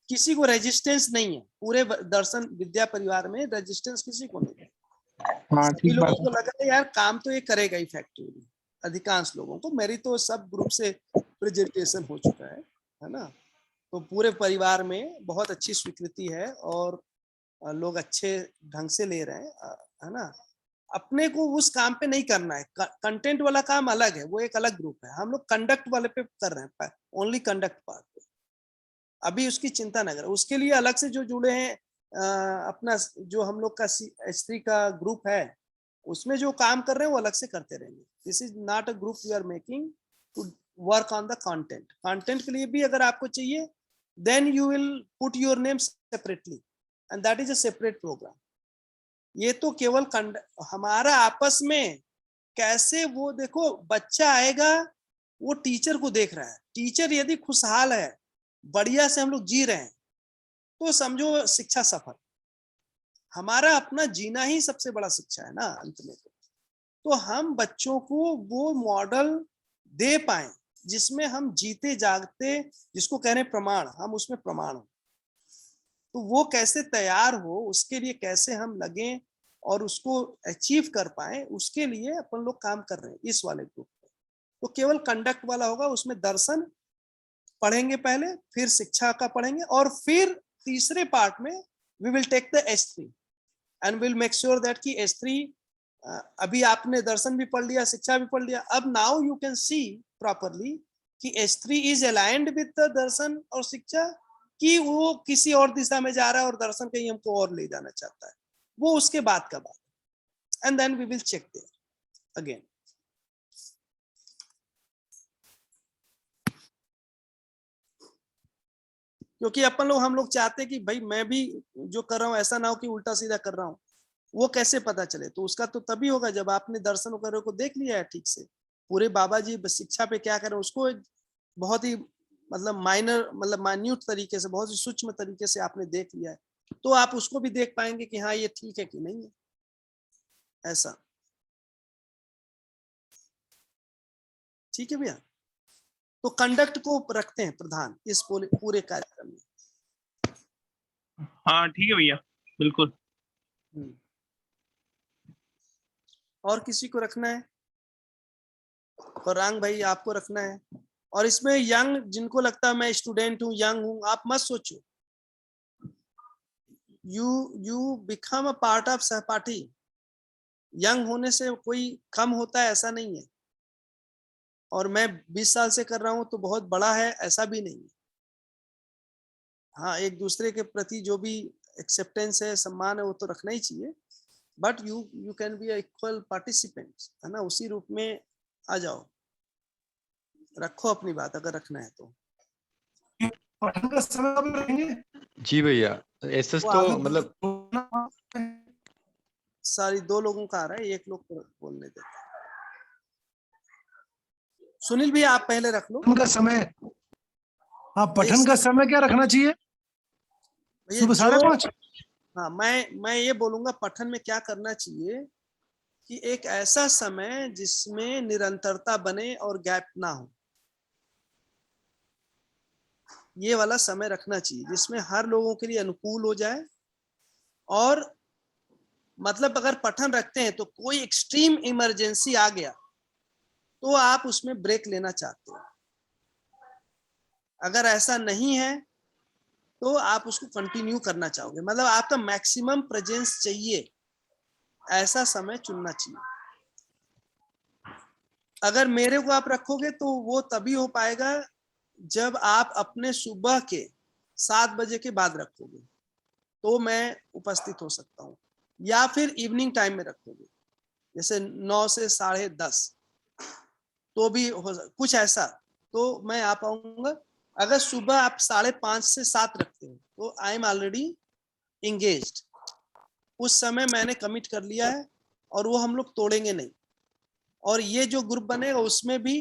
किसी को रेजिस्टेंस नहीं है। पूरे दर्शन विद्या परिवार में रेजिस्टेंस किसी को नहीं है। हाँ, सभी ठीक लोगों बात को लगा है यार काम तो ये करेगा इफेक्टिवली। अधिकांश लोगों को, मेरी तो सब ग्रुप से प्रेजेंटेशन हो चुका है ना, तो पूरे परिवार में बहुत अच्छी स्वीकृति है और लोग अच्छे ढंग से ले रहे हैं, है ना। अपने को उस काम पे नहीं करना है, कंटेंट वाला काम अलग है, वो एक अलग ग्रुप है। हम लोग कंडक्ट वाले पे कर रहे हैं, ओनली कंडक्ट पार्ट पे अभी उसकी चिंता न करें। उसके लिए अलग से जो जुड़े हैं, अपना जो हम लोग का S3 का ग्रुप है, उसमें जो काम कर रहे हैं वो अलग से करते रहेंगे। This is not a group we are making to work on the content. Content के लिए भी अगर आपको चाहिए, then you will put your name separately and that is a separate program. ये तो केवल हमारा आपस में कैसे, वो देखो, बच्चा आएगा, वो टीचर को देख रहा है, टीचर यदि खुशहाल है, बढ़िया से हम लोग जी रहे हैं, तो समझो शिक्षा सफल। हमारा अपना जीना ही सबसे बड़ा शिक्षा है ना अंत में। तो हम बच्चों को वो मॉडल दे पाए जिसमें हम जीते जागते, जिसको कह रहे हैं प्रमाण, हम उसमें प्रमाण हो। तो वो कैसे तैयार हो, उसके लिए कैसे हम लगे और उसको अचीव कर पाए, उसके लिए अपन लोग काम कर रहे हैं इस वाले ग्रुप में। तो केवल कंडक्ट वाला होगा, उसमें दर्शन पढ़ेंगे पहले, फिर शिक्षा का पढ़ेंगे, और फिर तीसरे पार्ट में we will take the S3 and will make sure that कि S3, अभी आपने दर्शन भी पढ़ लिया, शिक्षा भी पढ़ लिया, अब now you can see properly कि S3 is aligned with the दर्शन और शिक्षा, कि वो किसी और दिशा में जा रहा है और दर्शन कहीं हमको और ले जाना चाहता है। वो उसके बाद का बात, and then we will check there again. क्योंकि अपन लोग, हम लोग चाहते हैं कि भाई मैं भी जो कर रहा हूँ ऐसा ना हो कि उल्टा सीधा कर रहा हूँ। वो कैसे पता चले? तो उसका तो तभी होगा जब आपने दर्शन वगैरह को देख लिया है ठीक से। पूरे बाबा जी शिक्षा पे क्या कर रहे हैं उसको बहुत ही मतलब माइनर, मतलब माइन्यूट तरीके से, बहुत ही सूक्ष्म तरीके से आपने देख लिया है, तो आप उसको भी देख पाएंगे कि हाँ ये ठीक है कि नहीं है, ऐसा। ठीक है भैया। तो कंडक्ट को रखते हैं प्रधान इस पूरे कार्यक्रम में। हाँ ठीक है भैया, बिल्कुल। और किसी को रखना है? फरहान भाई आपको रखना है। और इसमें यंग, जिनको लगता है मैं स्टूडेंट हूँ, यंग हूँ, आप मत सोचो। You become a part of सहपाठी। यंग होने से कोई कम होता है ऐसा नहीं है। और मैं 20 साल से कर रहा हूँ तो बहुत बड़ा है ऐसा भी नहीं है। हाँ, एक दूसरे के प्रति जो भी एक्सेप्टेंस है, सम्मान है, वो तो रखना ही चाहिए। But you can be equal participant, है ना, उसी रूप में आ जाओ। रखो अपनी बात अगर रखना है तो। पठन का समय कब रहेंगे? जी भैया, एसएस वो तो आगे मतलब सारी 2 लोगों का आ रहा है, 1 लोग को बोलने देते हैं। सुनील भी आप पहले रख लो। पठन का समय, हाँ पठन का समय क्या रखना चाहिए? भैया सुबह जो 5:30। हाँ, मैं ये बोलूंगा पठन में क्या करना चाहिए कि एक ऐसा समय जिसमें निरंतरता बने और गैप ना हो, ये वाला समय रखना चाहिए जिसमें हर लोगों के लिए अनुकूल हो जाए। और मतलब अगर पठन रखते हैं तो कोई एक्सट्रीम इमरजेंसी आ गया तो आप उसमें ब्रेक लेना चाहते हो। अगर ऐसा नहीं है तो आप उसको कंटिन्यू करना चाहोगे, मतलब आपका मैक्सिमम प्रेजेंस चाहिए, ऐसा समय चुनना चाहिए। अगर मेरे को आप रखोगे तो वो तभी हो पाएगा जब आप अपने सुबह के 7 बजे के बाद रखोगे तो मैं उपस्थित हो सकता हूँ, या फिर इवनिंग टाइम में रखोगे जैसे 9 से 10:30 तो भी हो कुछ ऐसा, तो मैं आ पाऊंगा। अगर सुबह आप 5:30 से 7 रखते हो तो आई एम ऑलरेडी इंगेज्ड, उस समय मैंने कमिट कर लिया है और वो हम लोग तोड़ेंगे नहीं। और ये जो ग्रुप बनेगा उसमें भी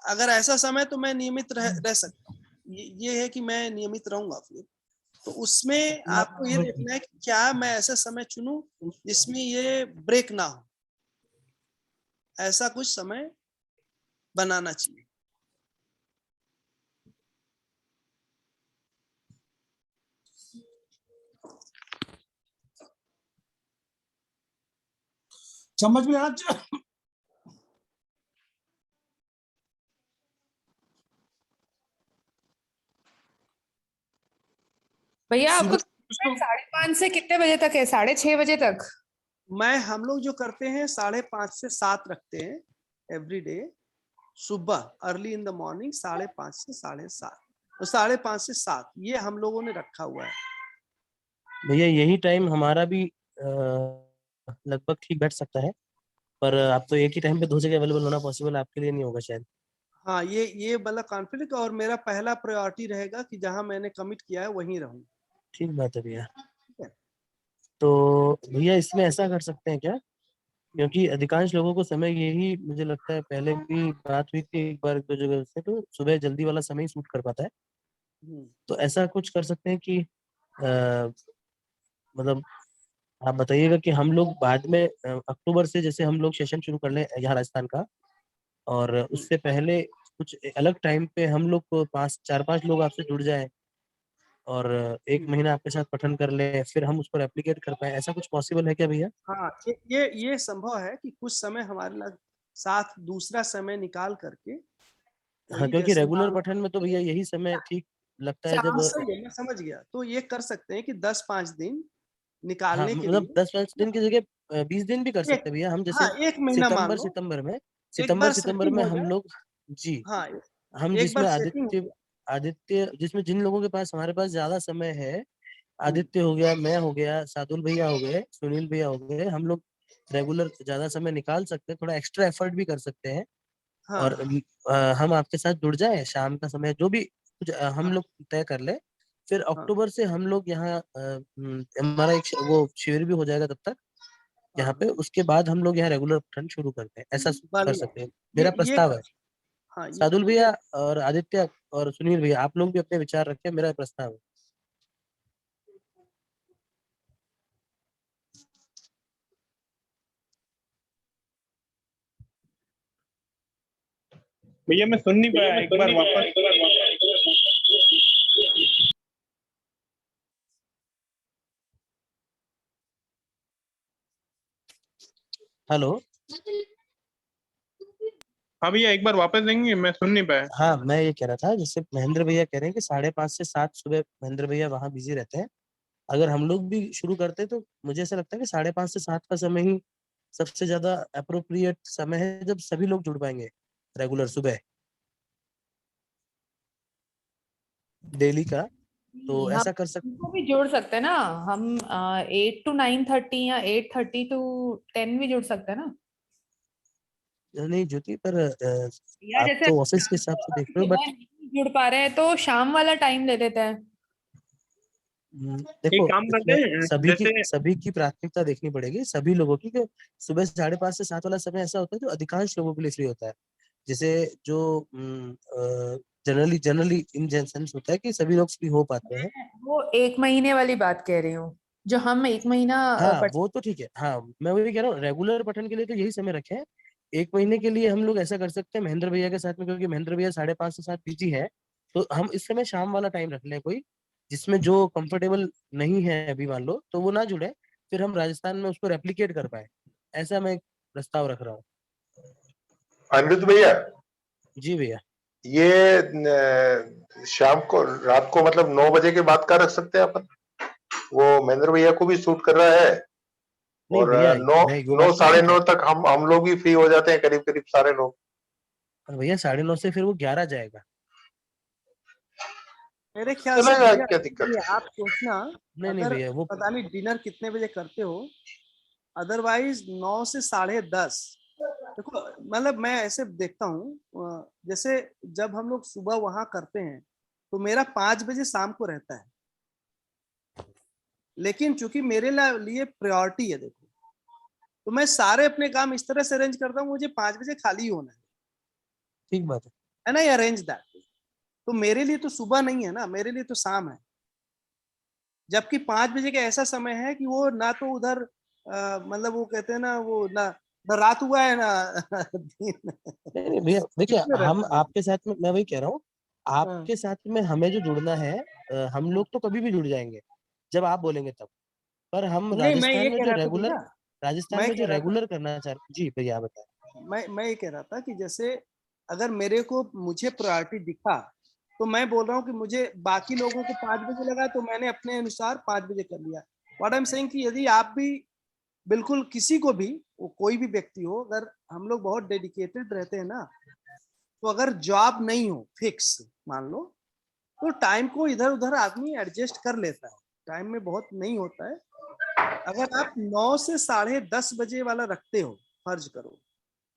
अगर ऐसा समय तो मैं नियमित रह सकता हूँ, ये है कि मैं नियमित रहूंगा। फिर तो उसमें आपको ये देखना है कि क्या मैं ऐसा समय चुनूं जिसमें ये ब्रेक ना हो, ऐसा कुछ समय बनाना चाहिए। समझ में आज भैया आपको सुबह 5:30 से कितने बजे तक है? 6:30 बजे तक? हम लोग जो करते हैं 5:30 से 7 रखते हैं एवरी डे, सुबह अर्ली इन द मॉर्निंग 5:30 से 7:30, तो 5:30 से 7 ये हम लोगों ने रखा हुआ है। भैया यही टाइम हमारा भी लगभग ठीक बैठ सकता है, पर आप तो एक ही टाइम पे 2 जगह अवेलेबल होना पॉसिबल आपके लिए नहीं होगा शायद। हाँ, ये वाला कॉन्फ्लिक्ट, और मेरा पहला प्रायोरिटी रहेगा कि जहां मैंने कमिट किया है वहीं रहूं। ठीक बात है भैया। ठीक है। तो भैया इसमें ऐसा कर सकते हैं क्या, क्योंकि अधिकांश लोगों को समय यही मुझे लगता है, पहले भी बात हुई थी एक बार 2 जगह से, तो सुबह जल्दी वाला समय ही सूट कर पाता है। तो ऐसा कुछ कर सकते हैं कि मतलब आप बताइएगा कि हम लोग बाद में अक्टूबर से जैसे हम लोग सेशन शुरू कर लें यहाँ राजस्थान का, और उससे पहले कुछ अलग टाइम पे हम लोग को 4-5 लोग आपसे जुड़ जाएं और 1 महीना आपके साथ पठन कर लें, फिर हम उस पर एप्लीकेट कर पाए, ऐसा कुछ पॉसिबल है क्या भैया? हाँ, ये संभव है कि कुछ समय हमारे साथ दूसरा समय निकाल करके, हाँ, वही क्योंकि जैसे रेगुलर मान पठन में तो भैया यही समय ठीक लगता है जब सही है, मैं समझ गया। तो ये कर सकते हैं कि 10-5 दिन हाँ निकालने के मतलब लिए 10-5 दिन की जगह 20 दिन भी कर सकते हैं भैया हम, जैसे हाँ, 1 महीना मान लो। एक बार सितंबर सेटिंग में हो हम जाए। लोग जी, हाँ, हम एक बार जिसमें सेटिंग हो जाए। आदित्य जिसमें जिन लोगों के पास हमारे पास ज्यादा समय है, हम्म, आदित्य हो गया, मैं हो गया, सादुल भैया हो गए, सुनील भैया हो गए, हम लोग रेगुलर ज्यादा समय निकाल सकते हैं, थोड़ा एक्स्ट्रा एफर्ट भी कर सकते हैं। हाँ, और हम आपके साथ जुड़ जाए, शाम का समय जो भी कुछ हम हाँ, लोग तय कर ले, फिर हाँ, अक्टूबर से हम लोग यहाँ हमारा एक वो शिविर भी हो जाएगा तब तक यहाँ हाँ, पे, उसके बाद हम लोग यहाँ रेगुलर पठन शुरू करते हैं, ऐसा कर बढ़िया। सकते हैं, मेरा ये प्रस्ताव है। हाँ, सादुल भैया और आदित्य और सुनील भैया आप लोग भी अपने विचार रखें, मेरा प्रस्ताव है। भैया मैं सुन नहीं पाया, एक बार वापस। हेलो। हाँ भैया एक बार वापस देंगे, मैं सुन नहीं पाया। हाँ, मैं ये कह रहा था, जैसे महेंद्र भैया कह रहे हैं कि 5:30 से 7 सुबह महेंद्र भैया वहाँ बिजी रहते हैं। अगर हम लोग भी शुरू करते तो मुझे ऐसा लगता है कि 5:30 से 7 का समय ही सबसे ज्यादा अप्रोप्रिएट समय है, जब सभी लोग जुड़ पाएंगे रेगुलर सुबह डेली का। तो हम ऐसा कर सकते। इनको भी जोड़ सकते हैं ना, हम 8 to 9:30 या 8:30 to 10 भी जोड़ सकते हैं ना। नहीं ज्योति, पर या आप जैसे तो ऑफिस के हिसाब से देख रहे हो, बट नहीं जुड़ पा रहे हैं तो शाम वाला टाइम ले लेते हैं। देखो एक काम करते इसमें हैं, जैसे सभी की प्राथमिकता देखनी पड़ेगी, सभी लोगों की। कि सुबह 5:30 से 7 वाला समय ऐसा होता है जो अधिकांश लोगों के लिए फ्री होता है। जैसे जो जनरली इन सेंस होता है कि सभी लोग फ्री हो पाते हैं। वो 1 महीने वाली बात कह रही हूँ, जो हम 1 महीना हाँ वो तो ठीक है। हाँ, मैं वही कह रहा हूँ, रेगुलर पठन के लिए तो यही समय रखें। 1 महीने के लिए हम लोग ऐसा कर सकते हैं महेंद्र भैया के साथ में, क्योंकि महेंद्र भैया 5:30 से 7 बिजी है। तो हम इस समय शाम वाला टाइम रख लें कोई, जिसमें जो कंफर्टेबल नहीं है अभी मान लो, तो वो ना जुड़े, फिर हम राजस्थान में उसको रेप्लिकेट कर पाए। ऐसा मैं एक प्रस्ताव रख रहा हूँ। अनिरुद्ध भैया, जी भैया। ये शाम को रात को मतलब 9 बजे के बाद का रख सकते हैं अपन, वो महेंद्र भैया को भी सूट कर रहा है। नहीं और भैया, 9 मैं वो 9 बात तो साढ़े ठीक है। 9 तक हम लोग भी फ्री हो जाते हैं, करीब करीब सारे लोग। पर भैया 9:30 से फिर वो 11 जाएगा। मेरे ख्याल से चलेगा, भैया क्या दिक्कत ये है। आप सोचना, नहीं अगर भैया, वो पता नहीं डिनर कितने बजे करते हो, अदरवाइज 9 से 10:30। देखो मतलब मैं ऐसे देखता हूँ, जैसे जब हम लोग सुबह वहां करते हैं तो मेरा 5 बजे शाम को रहता है, लेकिन चूंकि मेरे लिए प्रायोरिटी है, देखो तो मैं सारे अपने काम इस तरह से अरेंज करता हूँ, मुझे 5 बजे खाली होना ठीक बात है। है ना, अरेंज दैट। तो मेरे लिए तो सुबह नहीं है ना, मेरे लिए तो शाम है। जबकि 5 बजे का ऐसा समय है कि वो ना तो उधर मतलब वो कहते हैं ना, वो ना रात हुआ है ना दिन। नहीं भैया देखिए, इसमें हम रहता है। आपके साथ में, मैं वही कह रहा हूँ, हाँ। आपके साथ में हमें जो जुड़ना है, हम लोग तो कभी भी जुड़ जाएंगे जब आप बोलेंगे तब। पर हम नहीं मैं ये कह रहा था भैया, राजस्थान मैं में जो कह रहा था रेगुलर करना चाह रहे, जी भैया आप बताएं। मैं ये कह रहा था कि जैसे अगर मेरे को मुझे प्रायोरिटी दिखा, तो मैं बोल रहा हूँ कि मुझे बाकी लोगों को 5 बजे लगा तो मैंने अपने अनुसार 5 बजे कर लिया। व्हाट आई एम सेइंग कि यदि आप भी बिल्कुल किसी को भी, वो कोई भी व्यक्ति हो, अगर हम लोग बहुत डेडिकेटेड रहते हैं ना, तो अगर जॉब नहीं हो फिक्स मान लो, तो टाइम को इधर उधर आदमी एडजस्ट कर लेता है, टाइम में बहुत नहीं होता है। अगर आप 9 से 10:30 बजे वाला रखते हो, फर्ज करो,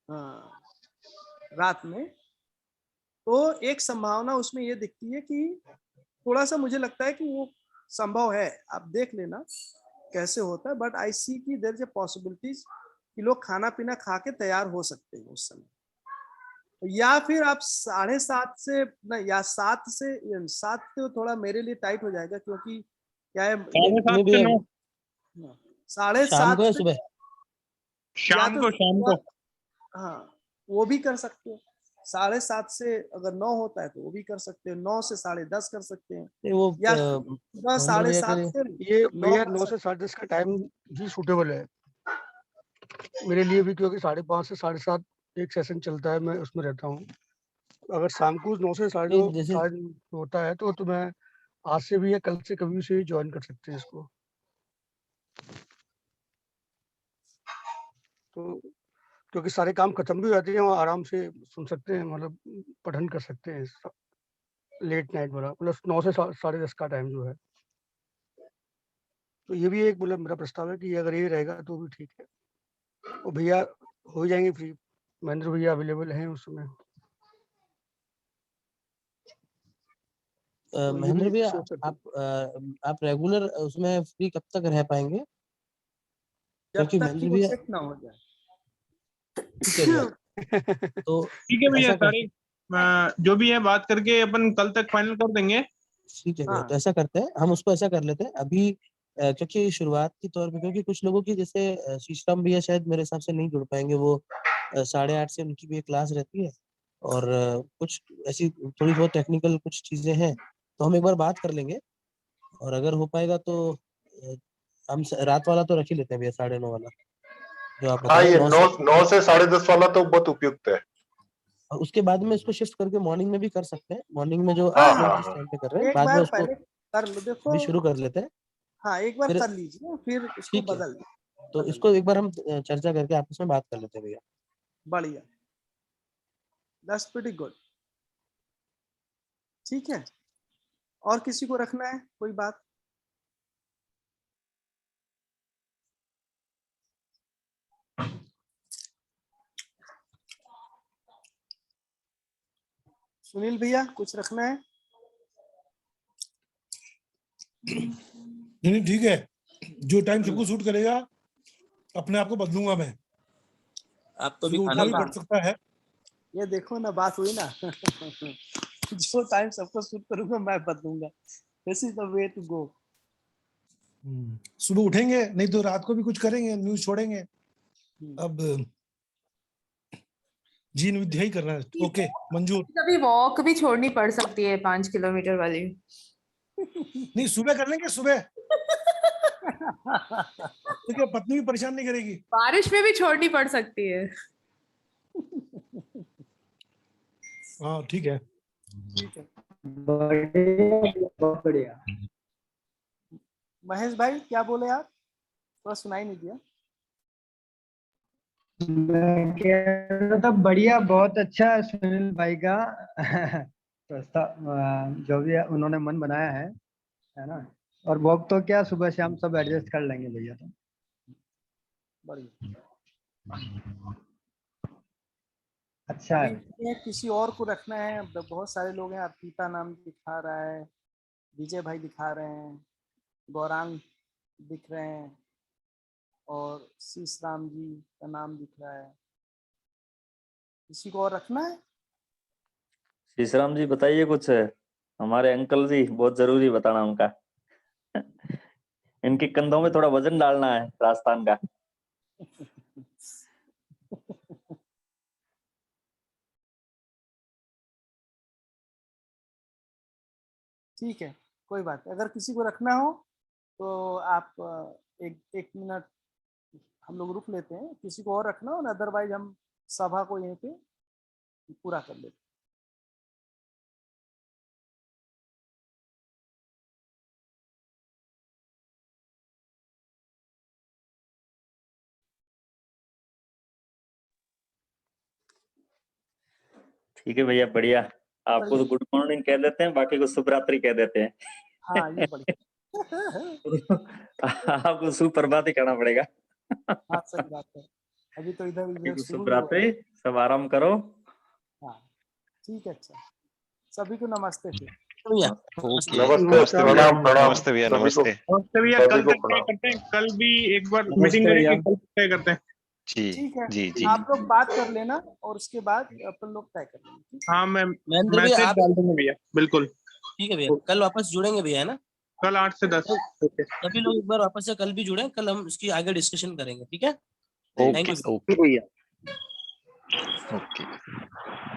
हाँ, रात में, तो एक संभावना उसमें ये दिखती है कि थोड़ा सा मुझे लगता है कि वो संभव है, आप देख लेना कैसे होता है, बट आई सी की देयर इज ए पॉसिबिलिटीज कि लोग खाना पीना खा के तैयार हो सकते हैं उस समय। या फिर आप 7:30 से ना, या 7 तो थोड़ा मेरे लिए टाइट हो जाएगा, क्योंकि क्या है ये 7:30 से भैया 9 शाम 7:30 को या से, सुबह? या शाम तो को, शाम को। हाँ वो भी कर सकते हो। 7:30 से अगर 9 होता है तो वो भी कर सकते हो, 9 से 10:30 कर सकते हैं, नहीं वो या सुबह महेंद्र भैया 7:30 के से ये 9 भैया कर 9 सकते से 10:30 का टाइम भी सूटेबल है मेरे लिए भी, क्योंकि 5:30 से 7:30 एक सेशन चलता है, मैं उसमें रहता हूँ। अगर शाम को 9 से नहीं, जैसे 9:30 होता है तो मैं आज से भी या कल से कभी से ही ज्वाइन कर सकते हैं इसको। तो क्योंकि सारे काम खत्म भी हो जाते हैं और आराम से सुन सकते हैं, मतलब पठन कर सकते हैं लेट नाइट वाला, मतलब 9 से 10:30 का टाइम जो है। तो ये भी एक मतलब मेरा प्रस्ताव है कि अगर ये रहेगा तो भी ठीक है। और भैया हो जाएंगे फ्री, महेंद्र भैया अवेलेबल हैं उस समय, तो ये महेंद्र भी भैया, सोच सकते हैं। आप रेगुलर उसमें फ्री कब तक रह पाएंगे? जब क्योंकि तक कि महेंद्र वो भैया, सेट ना हो जाए। ठीक है भैया, तो ठीक है भैया, ऐसा कर, सारे जो भी है बात करके अपन कल तक फाइनल कर देंगे। ठीक है भैया, तो हाँ ऐसा करते हैं, हम उसको ऐसा कर लेते हैं अभी। क्योंकि शुरुआत के तौर पे, क्योंकि कुछ लोगों की, जैसे शीशराम भैया शायद मेरे हिसाब से नहीं जुड़ पाएंगे, वो 8:30 से उनकी भी एक क्लास रहती है। और कुछ ऐसी थोड़ी बहुत टेक्निकल कुछ चीजें हैं, तो हम एक बार बात कर लेंगे, और अगर हो पाएगा तो हम रात वाला तो रख ही लेते हैं भैया, 9:30 वाला जो आप बता हाँ, रहे ये हो, 9 से 10:30 वाला तो बहुत उपयुक्त है। और उसके बाद में इसको शिफ्ट करके मॉर्निंग में भी कर सकते हैं। मॉर्निंग में जो हाँ आप लोग हाँ जिस हाँ टाइम पे कर रहे हैं, एक बाद में बार उसको पहले कर लो, देखो भी शुरू कर लेते हैं। हाँ एक बार फिर कर लीजिए, फिर इसको ठीक है, बदल दो। तो बदल इसको एक बार हम चर्चा करके आपस में बात कर लेते हैं भैया। बढ़िया, दैट्स प्रीटी गुड। ठीक है, और किसी को रखना है कोई बात? सुनील भैया कुछ रखना है? नहीं ठीक है, जो टाइम सबको सूट करेगा अपने आप को बदलूंगा मैं। आप तो भी सुबह खाना उठना भी पड़ सकता है। ये देखो ना, बात हुई ना। जो टाइम सबको सूट करूंगा मैं बदलूंगा। This is the way to go. सुबह उठेंगे, नहीं तो रात को भी कुछ करेंगे, न्यूज छोड़ेंगे। अब जीन विद्या ही करना है। ओके मंजूर। कभी वॉक भी छोड़नी पड़ सकती है 5 किलोमीटर वाली। नहीं सुबह कर लेंगे, सुबह तो क्या पत्नी भी परेशान नहीं करेगी? बारिश में भी छोड़नी पड़ सकती है। हाँ ठीक है। बहुत बढ़िया। महेश भाई क्या बोले आप? थोड़ा सुनाई नहीं दिया। मैं कह रहा था बढ़िया, बहुत अच्छा सुनील भाई का प्रस्ताव, जो भी उन्होंने मन बनाया है ना। और वॉक तो क्या, सुबह शाम सब एडजस्ट कर लेंगे भैया। तो बढ़िया, अच्छा है। अभी किसी और को रखना है? अब बहुत सारे लोग हैं, अर्पिता नाम दिखा रहा है, विजय भाई दिखा रहे हैं, गौरांग दिख रहे हैं, और शीश राम जी का नाम दिख रहा है। किसी को और रखना है? शीशराम जी बताइए कुछ, हमारे अंकल जी बहुत जरूरी बताना उनका। इनके कंधों में थोड़ा वजन डालना है राजस्थान का। ठीक है, कोई बात नहीं। अगर किसी को रखना हो तो आप एक मिनट हम लोग रुक लेते हैं। किसी को और रखना हो ना, अदरवाइज हम सभा को यहीं पे पूरा कर लेते हैं। ठीक है भैया, बढ़िया। आपको तो गुड मॉर्निंग कह देते हैं, बाकी को शुभ रात्रि कह देते हैं। हाँ ये बढ़िया। आपको सुप्रभात ही कहना पड़ेगा। हाँ सही बात है, अभी तो इधर शुरू शुभ ही हुआ। रात्रि, सब आराम करो। हाँ ठीक है, अच्छा सभी को नमस्ते फिर। भैया नमस्ते, प्रणाम प्रणाम। नमस्ते भैया, सभी को- नमस्ते। नमस्ते भैया, सभी कल को तक तय प्रणाम। करते हैं। कल भी एक बार नमस्ते मीटिंग करेंगे, भैया। कल तय करते हैं। जी ठीक है, जी जी। आप लोग बात कर लेना और उसके बाद अपन लोग तय कर लेंगे। ठीक है? हाँ, मैं महेंद्र भैया मैसेज आप, डाल दूंगा भैया, बिल्कुल। ठीक है भैया, कल वापस जुड़ेंगे भैया, है ना? कल 8 से 10। ओके, सभी लोग एक बार वापस से कल भी जुड़े, कल हम इसकी आगे डिस्कशन करेंगे, ठीक है? थैंक ओके यू ओके भैया। ओके।